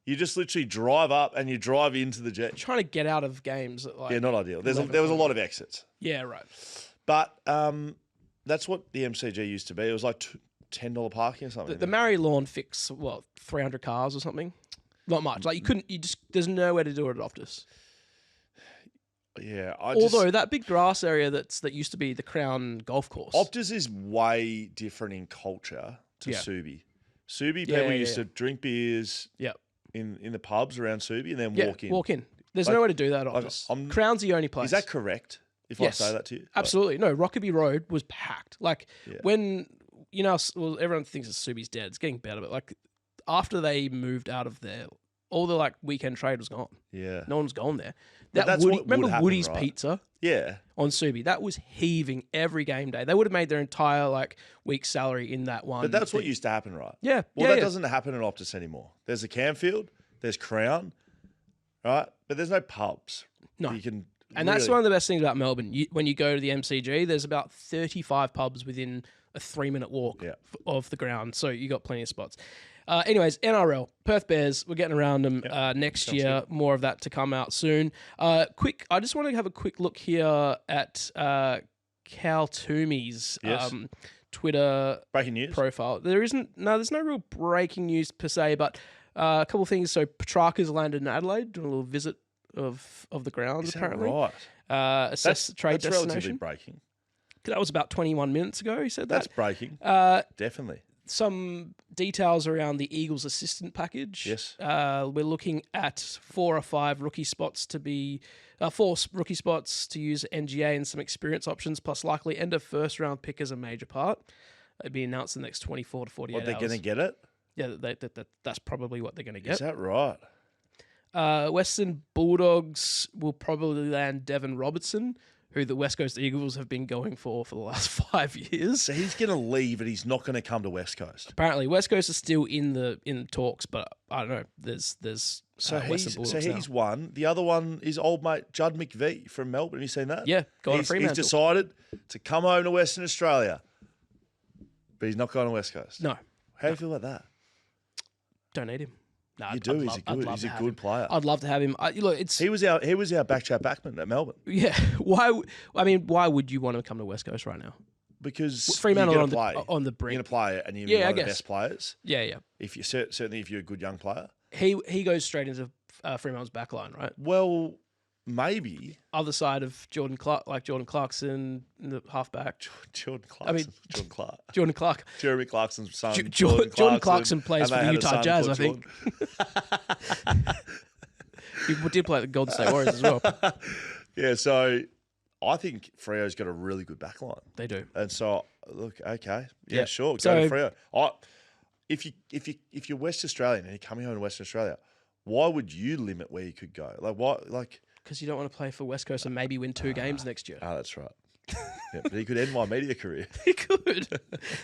You just literally drive up and you drive into the jet. Trying to get out of games. Not ideal. There was a lot of exits. Yeah, right. But that's what the MCG used to be. It was like $10 parking or something. The Murray Lawn fix 300 cars or something. Not much. Like there's nowhere to do it at Optus. Yeah, although that big grass area that used to be the Crown Golf Course. Optus is way different in culture to Subi. Subi people used to drink beers. In the pubs around Subi and then walk in. There's nowhere to do that at Optus. Crown's the only place. Is that correct? If I say that to you, absolutely. No, Rockaby Road was packed. Like when. You know, everyone thinks that Subi's dead. It's getting better, but like after they moved out of there, all the like weekend trade was gone. Yeah, no one's gone there. Remember Woody's right? Pizza? Yeah, on Subi, that was heaving every game day. They would have made their entire like week's salary in that one. But that's what used to happen, right? Yeah. Well, that doesn't happen in Optus anymore. There's a Camfield, there's Crown, right? But there's no pubs. No, you can. And that's one of the best things about Melbourne. When you go to the MCG, there's about 35 pubs within a 3-minute walk Yeah. of the ground. So you got plenty of spots. Anyways, NRL, Perth Bears, we're getting around them next Sounds year. good. More of that to come out soon. I just want to have a quick look here at Cal Toomey's Yes. Twitter Breaking news. profile. There's no real breaking news per se, but a couple of things. So Petrarca's landed in Adelaide, doing a little visit of the grounds, Is that apparently. right? Assess the trade That's relatively destination. breaking. That was about 21 minutes ago, he said that. That's breaking. Definitely. Some details around the Eagles assistant package. Yes. We're looking at 4 or 5 rookie spots to be... 4 rookie spots to use NGA and some experience options, plus likely end of first round pick as a major part. It'll be announced in the next 24 to 48 What, they're hours. going to get it? Yeah, that's probably what they're going to get. Is that right? Western Bulldogs will probably land Devon Robertson, who the West Coast Eagles have been going for the last 5 years. So he's going to leave and he's not going to come to West Coast. Apparently, West Coast is still in talks, but I don't know. There's So Western Bulldogs he's now. one. The other one is old mate Judd McVie from Melbourne. Have you seen that? Yeah, got a he's Fremantle. decided to come home to Western Australia, but he's not going to West Coast. No, How do you feel about that? don't need him. No, You do. He's a good player. I'd love to have him. Look, it's He was our BackChat backman at Melbourne yeah. Why would you want to come to West Coast right now? because Fremantle you're on gonna play. on the You're brink. going to play it, and you're Yeah, one I of the guess. best players. Yeah. If you certainly if you're a good young player. He goes straight into Fremantle's back line, right? Well, maybe Other side of Jordan Clarkson in the halfback. Jordan Clarkson. mean, Jordan Clark. Jordan Clark. Jeremy Clarkson's son. Jordan Clarkson plays and for they the had a Utah son Jazz, I called think. He did play at the Golden State Warriors as well. Yeah, so I think Freo's got a really good back line. They do. And so look, okay. Yeah. Yeah, sure. Go So- to Freo. If you're West Australian and you're coming home to Western Australia, why would you limit where you could go? Like what Because you don't want to play for West Coast and maybe win 2 games next year. that's right. Yeah, but he could end my media career. He could.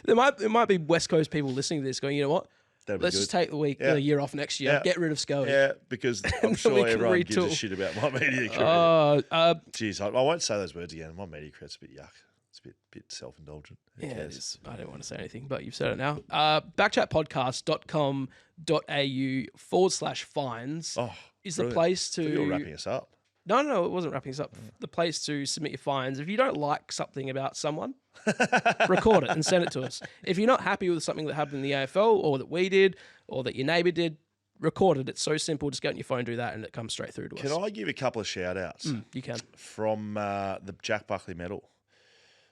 There might be West Coast people listening to this going, you know what? That'd be Let's good. just take Yeah. the year off next year. Yeah. Get rid of Scully. Yeah, because I'm then sure we can everyone gives a retool. shit about my media career. Jeez, I won't say those words again. My media career's a bit yuck. It's a bit self-indulgent. Who Yeah, it cares? is. I don't want to say anything, but you've said it now. backchatpodcast.com.au/fines Oh, is brilliant. the place I thought you were to... wrapping us up. No, it wasn't wrapping us up. The place to submit your fines. If you don't like something about someone, record it and send it to us. If you're not happy with something that happened in the AFL or that we did or that your neighbour did, record it. It's so simple. Just get on your phone, do that, and it comes straight through to Can us. I give a couple of shout-outs? You can. From the Jack Buckley medal.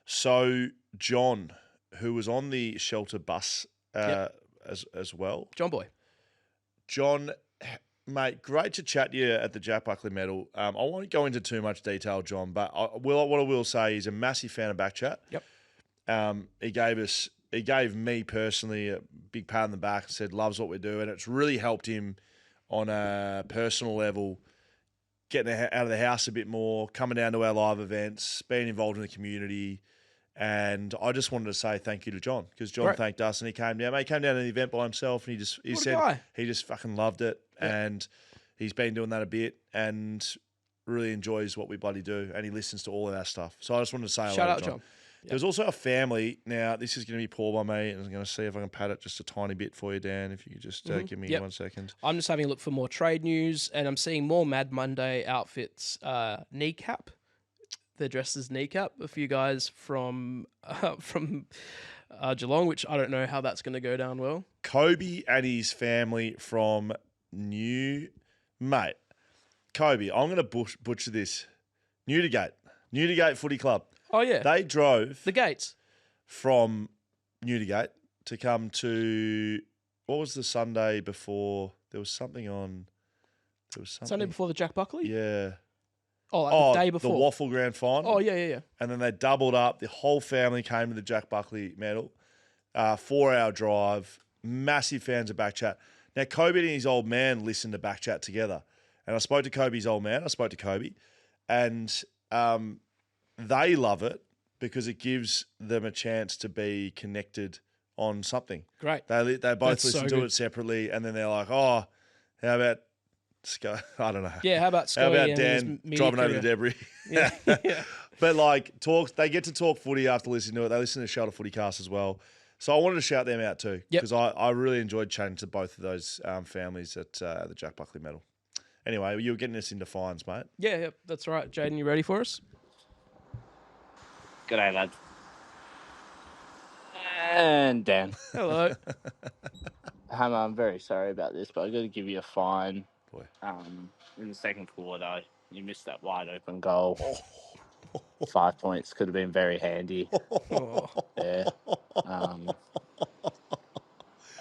So John, who was on the shelter bus as well. John Boy. John, mate, great to chat to you at the Jack Buckley medal. I won't go into too much detail, John, but what I will say, he's a massive fan of BackChat. Yep. He gave me personally a big pat on the back and said loves what we do, and it's really helped him on a personal level, getting out of the house a bit more, coming down to our live events, being involved in the community. And I just wanted to say thank you to John, because John Right. thanked us and he came down. Mate, he came down to the event by himself and he What a said guy. he just fucking loved it. And he's been doing that a bit and really enjoys what we bloody do, and he listens to all of our stuff. So I just wanted to say hello Shout to out, John. John. There's also a family. Now, this is going to be poor by me, and I'm going to see if I can pat it just a tiny bit for you, Dan, if you could just give me Yep. 1 second. I'm just having a look for more trade news, and I'm seeing more Mad Monday outfits. Kneecap. They're dressed as Kneecap. A few guys from Geelong, which I don't know how that's going to go down well. Kobe and his family from Mate, Kobe, I'm going to butcher this. Newdigate Footy Club. Oh, yeah. They drove The Gates. from Newdigate to come to, what was the Sunday before? There was something on. Sunday before the Jack Buckley? Yeah. Oh, the day before. The Waffle Grand Final. Oh, yeah. And then they doubled up. The whole family came to the Jack Buckley medal. 4-hour drive. Massive fans of BackChat. Now, Kobe and his old man listened to BackChat together. And I spoke to Kobe's old man. I spoke to Kobe. And they love it because it gives them a chance to be connected on something. Great. They both That's listen so to good. it separately. And then they're like, oh, how about I don't know. Yeah, how about How Scully about and Dan his driving over media the debris? career? Yeah. But they get to talk footy after listening to it. They listen to the Shelter Footy Cast as well. So I wanted to shout them out too because I really enjoyed chatting to both of those families at the Jack Buckley medal. Anyway, you were getting us into fines, mate. Yeah, that's right. Jaiden, you ready for us? G'day, lads. And Dan. Hello. Hammer, I'm very sorry about this, but I've got to give you a fine. Boy. In the second quarter, you missed that wide open goal. 5 points could have been very handy. Yeah.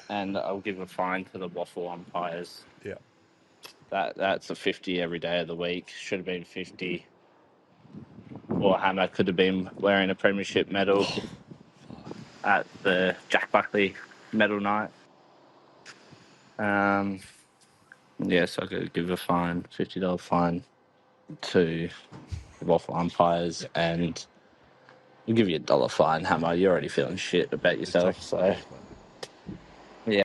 And I'll give a fine to the waffle umpires. Yeah. That's a 50 every day of the week. Should have been 50. Or Hammer could have been wearing a premiership medal at the Jack Buckley medal night. Yes, I could give a fine, $50 fine to the waffle umpires, and we'll give you $1 fine, Hammer. You're already feeling shit about yourself, so yeah.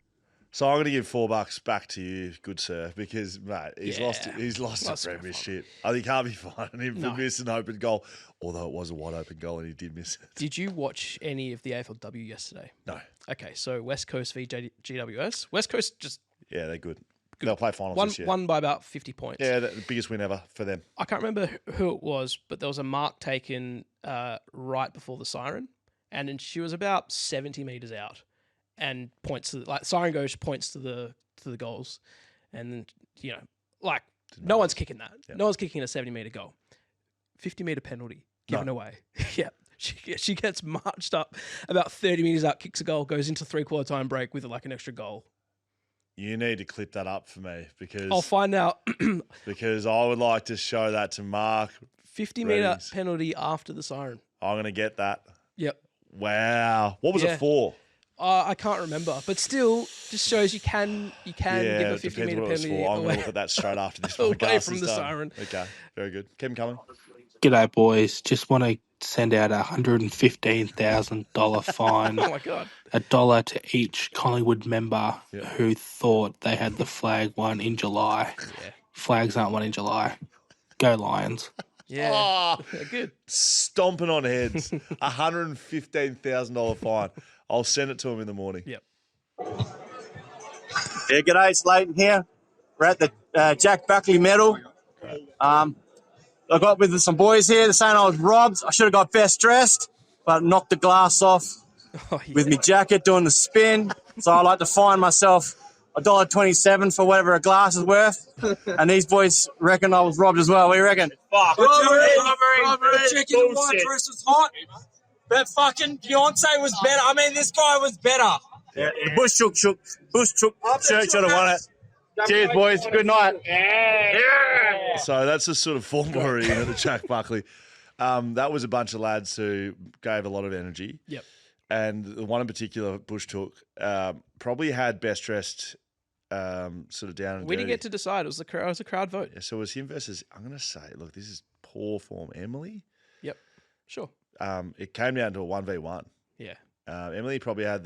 So I'm going to give $4 back to you, good sir, because mate, he's lost a premiership. I think he can't be fining him for missing an open goal, although it was a wide open goal and he did miss it. Did you watch any of the AFLW yesterday? No. Okay, so West Coast v GWS. West Coast just they're good. They'll play finals this year. Won by about 50 points. Yeah, the biggest win ever for them. I can't remember who it was, but there was a mark taken right before the siren, and then she was about 70 meters out, and points to siren goes, points to the goals, and then no one's kicking that. Yep. No one's kicking a 70-meter goal. 50-meter penalty given away. Yeah. She gets marched up about 30 meters out, kicks a goal, goes into 3/4 time break with an extra goal. You need to clip that up for me because I'll find out. Because I would like to show that to Mark. 50-meter penalty after the siren. I'm going to get that. Yep. Wow. What was it for? I can't remember, but still, just shows you can give a 50-meter penalty. I'm going to look at that straight after this away podcast from the siren. Okay, very good. Keep him coming. G'day, boys. Just want to send out a $115,000 fine. Oh my God. $1 to each Collingwood member who thought they had the flag won in July. Yeah. Flags aren't won in July. Go Lions. Yeah. Good. Stomping on heads. $115,000 fine. I'll send it to him in the morning. Yep. Yeah, g'day, Slayton here. We're at the Jack Buckley medal. I got with some boys here. They're saying I was robbed. I should have got best dressed, but knocked the glass off with my jacket doing the spin. So I like to fine myself $1.27 for whatever a glass is worth. And these boys reckon I was robbed as well. What do you reckon? Fuck. Robbery. Chicken and white dress was hot. But fucking Beyonce was better. I mean, this guy was better. Yeah. Bush Chook shirt should have won it. Cheers, boys. Good night. Yeah. So that's the sort of formulary at the Jack Buckley. That was a bunch of lads who gave a lot of energy. Yep. And the one in particular, Bush took, probably had best dressed sort of down and We dirty. didn't get to decide. It was a crowd vote. Yeah, so it was him versus, I'm going to say, look, this is poor form, Emily. Yep. Sure. It came down to a 1v1. Yeah. Emily probably had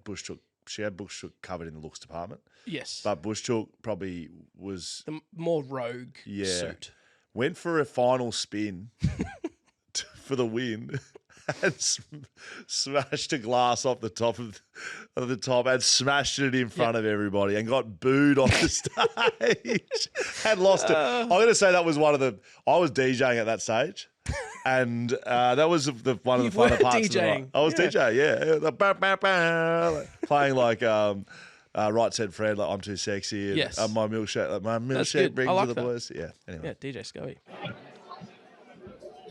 Bush took. She had Bush Took covered in the looks department. Yes. But Bush Took probably was... the more rogue suit. Went for a final spin for the win and smashed a glass off the top of the top and smashed it in front of everybody and got booed off the stage and lost it. I'm going to say that was one of the... I was DJing at that stage. And that was one of the funner parts DJing. of the night. I was DJ, playing like Right Said Fred, like I'm Too Sexy, and yes. My milkshake brings to the boys. Yeah, anyway. Yeah, DJ Scully.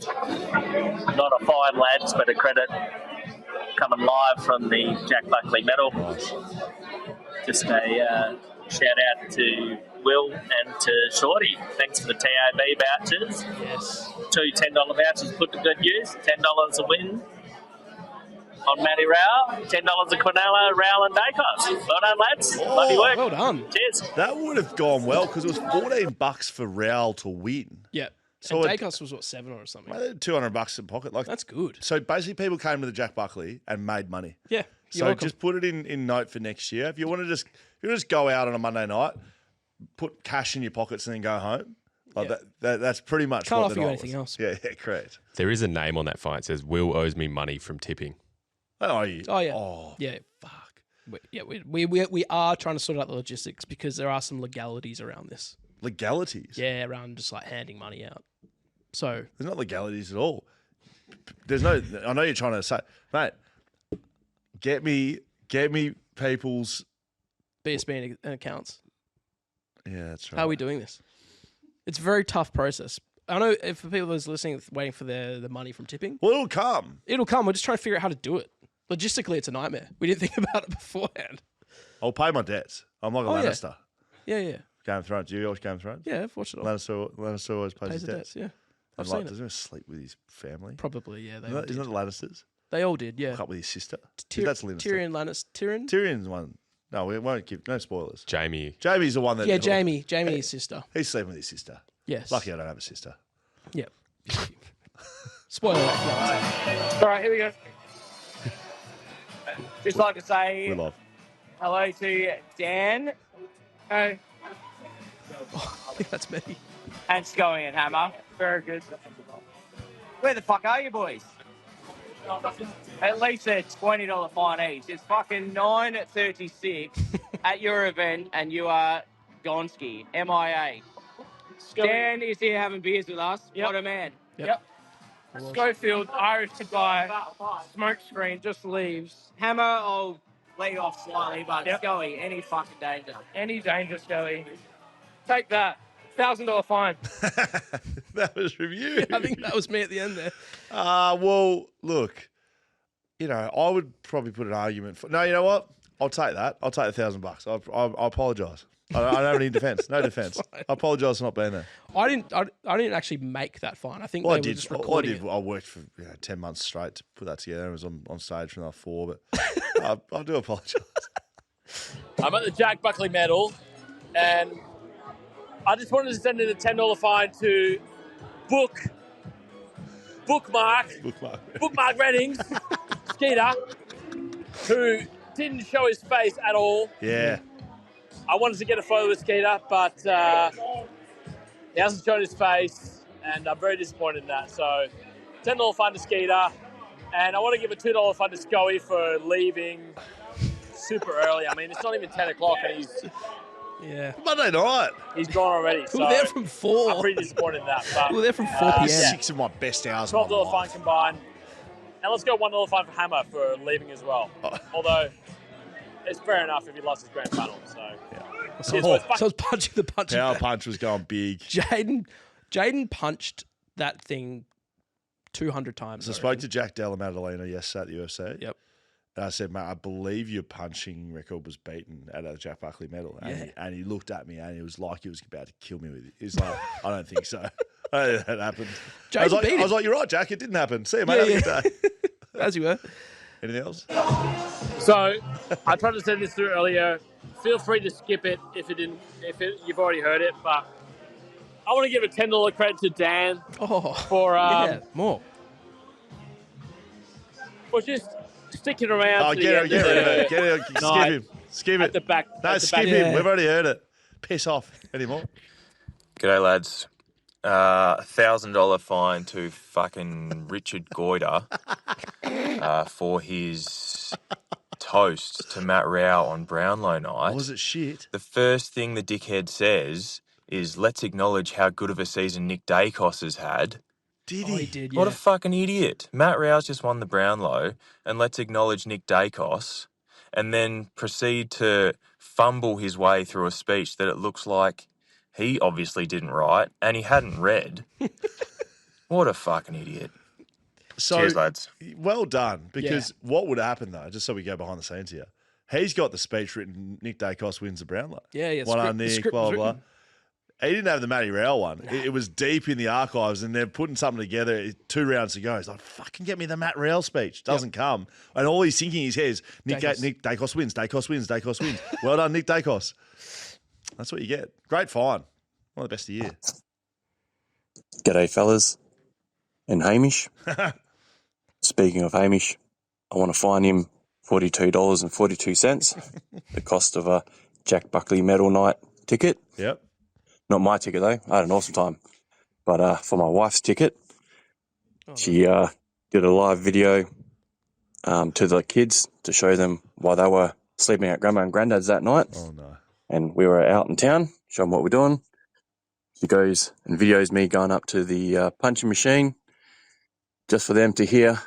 Not a fine, lads, but a credit coming live from the Jack Buckley medal. Nice. Just a shout out to Will and to Shorty. Thanks for the TAB vouchers. Yes. 2 $10 vouchers put to good use. $10 a win on Matty Rowell. $10 a Quinella, Rowell and Dacos. Well done, lads. Lovely work. Well done. Cheers. That would have gone well because it was $14 for Rowell to win. Yeah. So and Dacos was, what, 7 or something? $200 in pocket. Like, that's good. So basically people came to the Jack Buckley and made money. Yeah. So just put it in note for next year. If you want to just go out on a Monday night, put cash in your pockets and then go home. Like that's pretty much Can't what offer the you night anything was. else. Yeah, correct. There is a name on that fine. It says, Will owes me money from tipping. Oh, yeah. Oh, yeah. Fuck. We are trying to sort out the logistics because there are some legalities around this. Legalities? Yeah, around just like handing money out. So there's not legalities at all. There's no. I know you're trying to say, mate. Get me people's BSB accounts. Yeah, that's right. How are we doing this? It's a very tough process. I know if for people that's listening, waiting for the money from tipping. Well, it'll come. It'll come. We're just trying to figure out how to do it. Logistically, it's a nightmare. We didn't think about it beforehand. I'll pay my debts. I'm like a Lannister. Yeah. Game of Thrones. Do you watch Game of Thrones? Yeah, I've watched it all. Lannister always pays his debts. Yeah. I've like, seen it. Doesn't he sleep with his family? Probably, yeah. Isn't that the Lannisters? They all did, yeah. Hook up with his sister. That's Lannister. Tyrion Lannister. Tyrion's one. No, we won't give no spoilers. Jamie's the one that. Yeah, Jamie his sister. He's sleeping with his sister. Yes. Lucky I don't have a sister. Yep. Spoiler alert. All right, here we go. Just like to say We're live. hello to Dan. Hey. I think that's me. And Scully and Hammer. Very good. Where the fuck are you boys? At least a $20 fine each. It's fucking 9:36 at your event, and you are Gonski, MIA. Dan is here having beers with us. Yep. What a man. Yep. Schofield, Irish guy, smoke screen, just leaves. Hammer, I'll lay off slightly, but Scully, any fucking danger. Any danger, Scully. Take that. $1,000 fine. That was from you. I think that was me at the end there. Well, look, I would probably put an argument for. No, you know what? I'll take that. I'll take $1,000. I apologise. I don't have any defence. No defence. I apologise for not being there. I didn't actually make that fine. I think Well, they I were did. just recording it. I worked for 10 months straight to put that together. I was on stage for another 4, but I do apologise. I'm at the Jack Buckley medal, and I just wanted to send in a $10 fine to Bookmark Reddings, Skeeter, who didn't show his face at all. Yeah. I wanted to get a photo with Skeeter, but he hasn't shown his face, and I'm very disappointed in that. So, $10 fine to Skeeter, and I want to give a $2 fine to Scully for leaving super early. I mean, it's not even 10 o'clock, and he's... Yeah. Monday night. He's gone already. We were there from 4. I'm pretty disappointed in that. But, we were there from 4 p.m. 6 of my best hours of my $12 life. fine combined. And let's go $1 fine for Hammer for leaving as well. Although, it's fair enough if he lost his grand final. So, So I was punching the punching Power bag. punch was going big. Jaiden punched that thing 200 times. So I spoke to Jack Della Maddalena yesterday at the UFC. Yep. And I said, mate, I believe your punching record was beaten at a Jack Buckley medal. And he looked at me and he was like he was about to kill me with it. He's like, I don't think so. I don't think that happened. I was like, you're right, Jack. It didn't happen. See you, mate. Have a good day. As you were. Anything else? So, I tried to send this through earlier. Feel free to skip it if you've already heard it. But I want to give a $10 credit to Dan for more. For just sticking around. Oh, to get the end it. Skip him. Skip it. At the back. No, skip him. We've already heard it. Piss off. Anymore? G'day, lads. $1,000 fine to fucking Richard Goyder for his toast to Matt Rao on Brownlow night. Was it shit? The first thing the dickhead says is, let's acknowledge how good of a season Nick Dacos has had. Did he? He did, What a fucking idiot. Matt Rao's just won the Brownlow, and let's acknowledge Nick Dacos, and then proceed to fumble his way through a speech that it looks like he obviously didn't write, and he hadn't read. What a fucking idiot. So, cheers, lads. Well done. Because what would happen, though, just so we go behind the scenes here, he's got the speech written, Nick Dacos wins the Brownlow. Yeah. Well done, Nick, blah, blah, blah. He didn't have the Matty Rowell one. It was deep in the archives, and they're putting something together 2 rounds to go. He's like, fucking get me the Matt Rowell speech. Doesn't come. And all he's thinking in his head is, Nick Dacos wins, Dacos wins, Dacos wins. Well done, Nick Dacos. That's what you get. Great fine. One of the best of the year. G'day, fellas. And Hamish. Speaking of Hamish, I want to fine him $42.42, the cost of a Jack Buckley medal night ticket. Yep. Not my ticket, though. I had an awesome time. But for my wife's ticket, she did a live video to the kids to show them while they were sleeping at Grandma and Granddad's that night. Oh, no. And we were out in town, showing what we're doing. She goes and videos me going up to the punching machine just for them to hear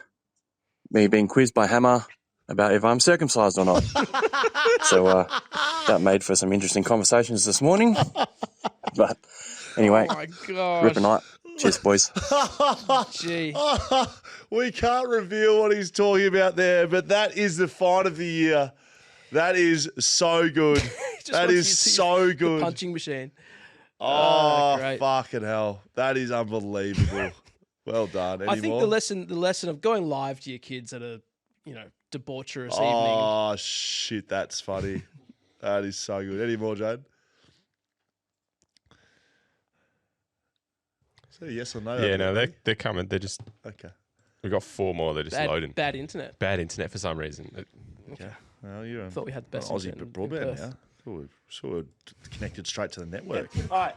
me being quizzed by Hammer about if I'm circumcised or not. So that made for some interesting conversations this morning. But anyway, Oh, my gosh. rip a night. Cheers, boys. Gee. We can't reveal what he's talking about there, but that is the fight of the year. That is so good. That is so good. The punching machine. Oh, great. fucking hell. That is unbelievable. Well done. Any I think more? the lesson of going live to your kids at a, debaucherous evening. Oh, shit, that's funny. That is so good. Any more, Jaiden? So yes or no? Yeah, no, they're coming. They're just... Okay. We've got 4 more. They're just loading. Bad internet. Bad internet for some reason. Okay. Well, you're Thought we had the best Aussie internet in broadband Perth. now. We're connected straight to the network. All right.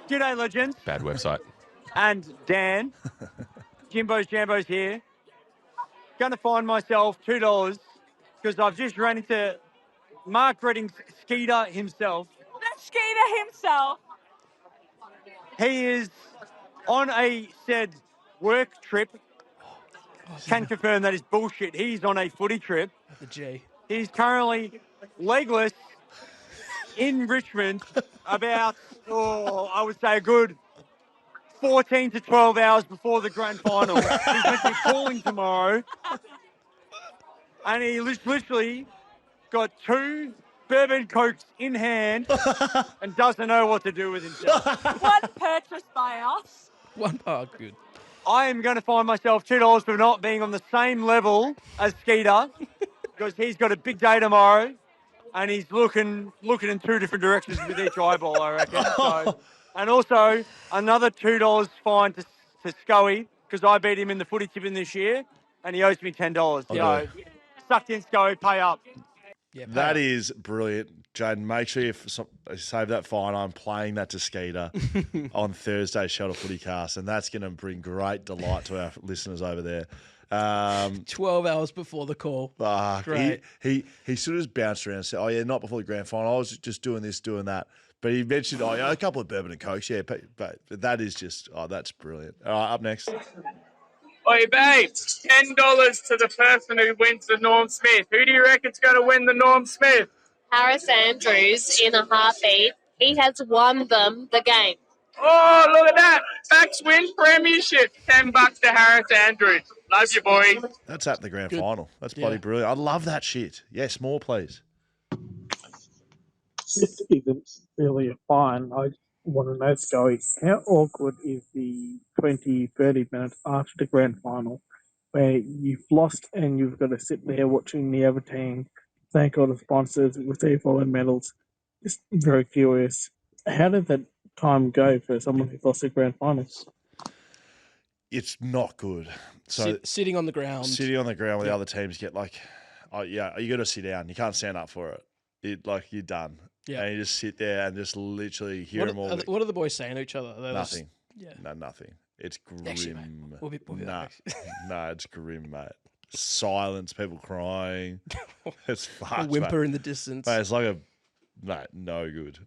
G'day, legends. Bad website. And Dan. Jimbo's Jambo's here. Going to find myself $2 because I've just ran into Mark Redding's Skeeter himself. That's Skeeter himself. He is on a said work trip. Can confirm that is bullshit. He's on a footy trip. The G. He's currently legless in Richmond about, I would say a good 14 to 12 hours before the grand final. He's meant to be calling tomorrow. And he literally got 2 bourbon cokes in hand and doesn't know what to do with himself. One purchased by us. Good. I am going to find myself $2 for not being on the same level as Skeeter because he's got a big day tomorrow and he's looking in 2 different directions with each eyeball, I reckon. So, and also another $2 fine to Scully because I beat him in the footy tipping this year and he owes me $10. So, sucked in, Scully, pay up. Yeah, that is brilliant. Jaiden, make sure you save that fine. I'm playing that to Skeeter on Thursday's Shelter Footy Cast, and that's going to bring great delight to our listeners over there. 12 hours before the call. Great. He sort of just bounced around and said, not before the grand final. I was just doing this, doing that. But he mentioned, a couple of bourbon and cokes. Yeah, but that is just, that's brilliant. All right, up next. Oi, babe, $10 to the person who wins the Norm Smith. Who do you reckon's going to win the Norm Smith? Harris Andrews in a heartbeat. He has won them the game. Oh, look at that. Backs win premiership. $10 to Harris Andrews. Love you, boy. That's at the grand final. That's bloody brilliant. I love that shit. Yes, more, please. This isn't really a fine. I want to know, Scully, how awkward is the 20, 30 minutes after the grand final where you've lost and you've got to sit there watching the other team thank all the sponsors, receive all the medals? Just very curious. How did that time go for someone who's lost the grand finals? It's not good. So sitting on the ground. Sitting on the ground where the other teams get you got to sit down. You can't stand up for it. You're done. Yeah. And you just sit there and just literally hear them all. What are the boys saying to each other? Nothing. Yeah. No, nothing. It's grim. Actually, mate, we'll be no, it's grim, mate. Silence, people crying. It's fucked, a whimper mate. in the distance. Mate, it's like no good.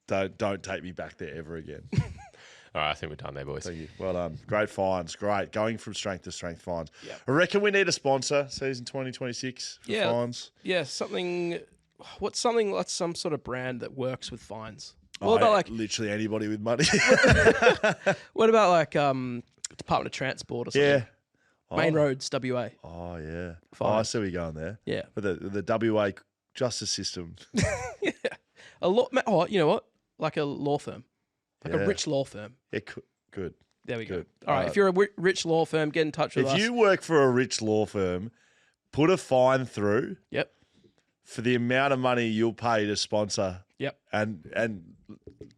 Don't take me back there ever again. All right, I think we're done there, boys. Thank you. Well done. Great finds. Great. Going from strength to strength finds. Yep. I reckon we need a sponsor season 2026 for fines. Yeah, something. What's something like some sort of brand that works with fines? What about literally anybody with money? What about Department of Transport or something? Yeah. Main Roads, WA. Oh, yeah. Fine. I see where you're going there. Yeah. But the WA justice system. Yeah. A lot. Oh, you know what? Like a law firm. Like Yeah. a rich law firm. Yeah, good. There we Good. go. All right. If you're a rich law firm, get in touch with us. If you work for a rich law firm, put a fine through. Yep. For the amount of money you'll pay to sponsor. Yep. And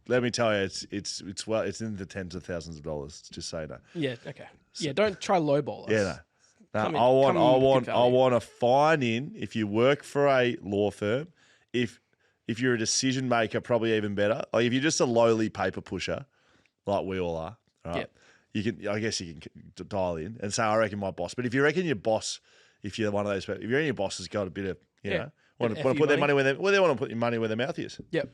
let me tell you, it's in the tens of thousands of dollars. Just say no. Yeah. Okay. Yeah. Don't try lowball us. Yeah. No. Come in- I come in good want value. a fine in if you work for a law firm. If If you're a decision maker, probably even better. Like if you're just a lowly paper pusher, like we all are, right? Yep. I guess you can dial in and say, I reckon my boss. But if you reckon your boss, if you're one of those, if you reckon your boss has got a bit of, want to put their money where they want to put your money where their mouth is. Yep.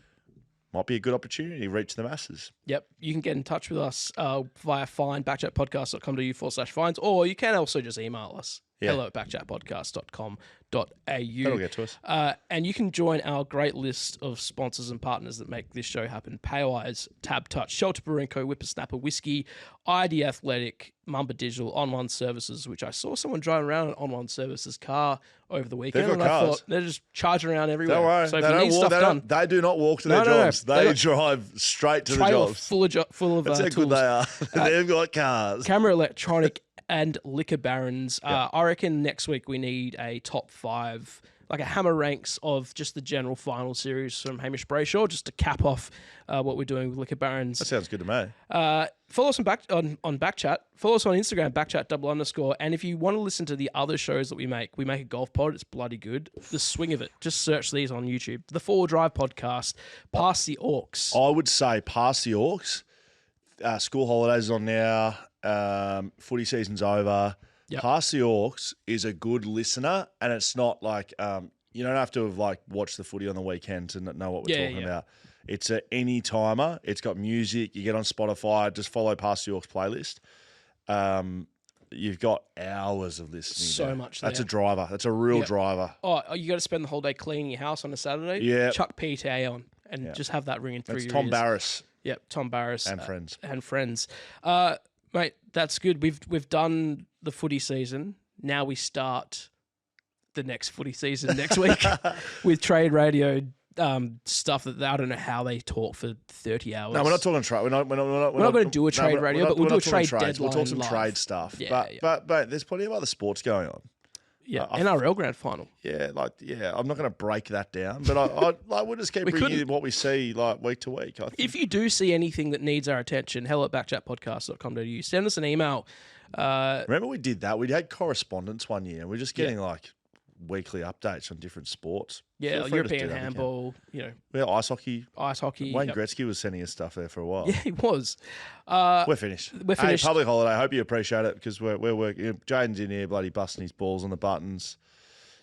Might be a good opportunity to reach the masses. Yep. You can get in touch with us via backchatpodcast.com.au/fines, or you can also just email us. hello@backchatpodcast.com.au. That'll get to us. And you can join our great list of sponsors and partners that make this show happen. Paywise, TABtouch, Shelter Brewing Co, Whippersnapper Whisky, ID Athletic, Mamba Digital, Online Services, which I saw someone driving around an Online Services car over the weekend. They've got and I cars. thought they're just charging around everywhere. Don't worry. So if you need stuff done. They do not walk to their jobs. They drive straight to the jobs. Full of That's how tools. good they are. They've got cars. Camera Electronic and Liquor Barons. I reckon next week we need a top 5, like a hammer ranks of just the general final series from Hamish Brayshaw, just to cap off what we're doing with Liquor Barons. That sounds good to me. Follow us on BackChat. Follow us on Instagram, backchat_. And if you want to listen to the other shows that we make a golf pod. It's bloody good. The swing of it. Just search these on YouTube. The 4 Drive Podcast, Past the Orcs. I would say Past the Orcs. School holidays on now. Footy season's over. Yep. Past the Orcs is a good listener, and it's not like you don't have to have like watched the footy on the weekend to know what we're talking about. It's a any timer. It's got music. You get on Spotify. Just follow Past the Orcs playlist. You've got hours of listening. So there. much. That's there. a driver. That's a real driver. Oh, you got to spend the whole day cleaning your house on a Saturday? Yeah. Chuck PTA on and just have that ringing through That's your Tom ears. Barris. Yep, Tom Barris and friends. And friends. Mate, that's good. We've done the footy season. Now we start the next footy season next week with trade radio stuff that I don't know how they talk for 30 hours. No, we're not talking trade. We're not going to do a trade radio, but we'll do a trade deadline. We'll talk some live. trade stuff. Yeah, but there's plenty of other sports going on. Yeah, NRL grand final. Yeah, I'm not going to break that down, but we'll just keep bringing you what we see like week to week. If you do see anything that needs our attention, hello@backchatpodcast.com.au. Send us an email. Remember we did that? We had correspondence one year, and we're just getting like weekly updates on different sports. Yeah, European handball, ice hockey. Wayne yep. Gretzky was sending us stuff there for a while. Yeah, he was. We're finished. We're finished. Hey, public holiday. I hope you appreciate it because we're working. Jaiden's in here, bloody busting his balls on the buttons.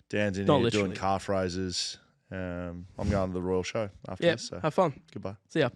Dan's in here doing calf raises. I'm going to the Royal Show after this. So have fun. Goodbye. See ya.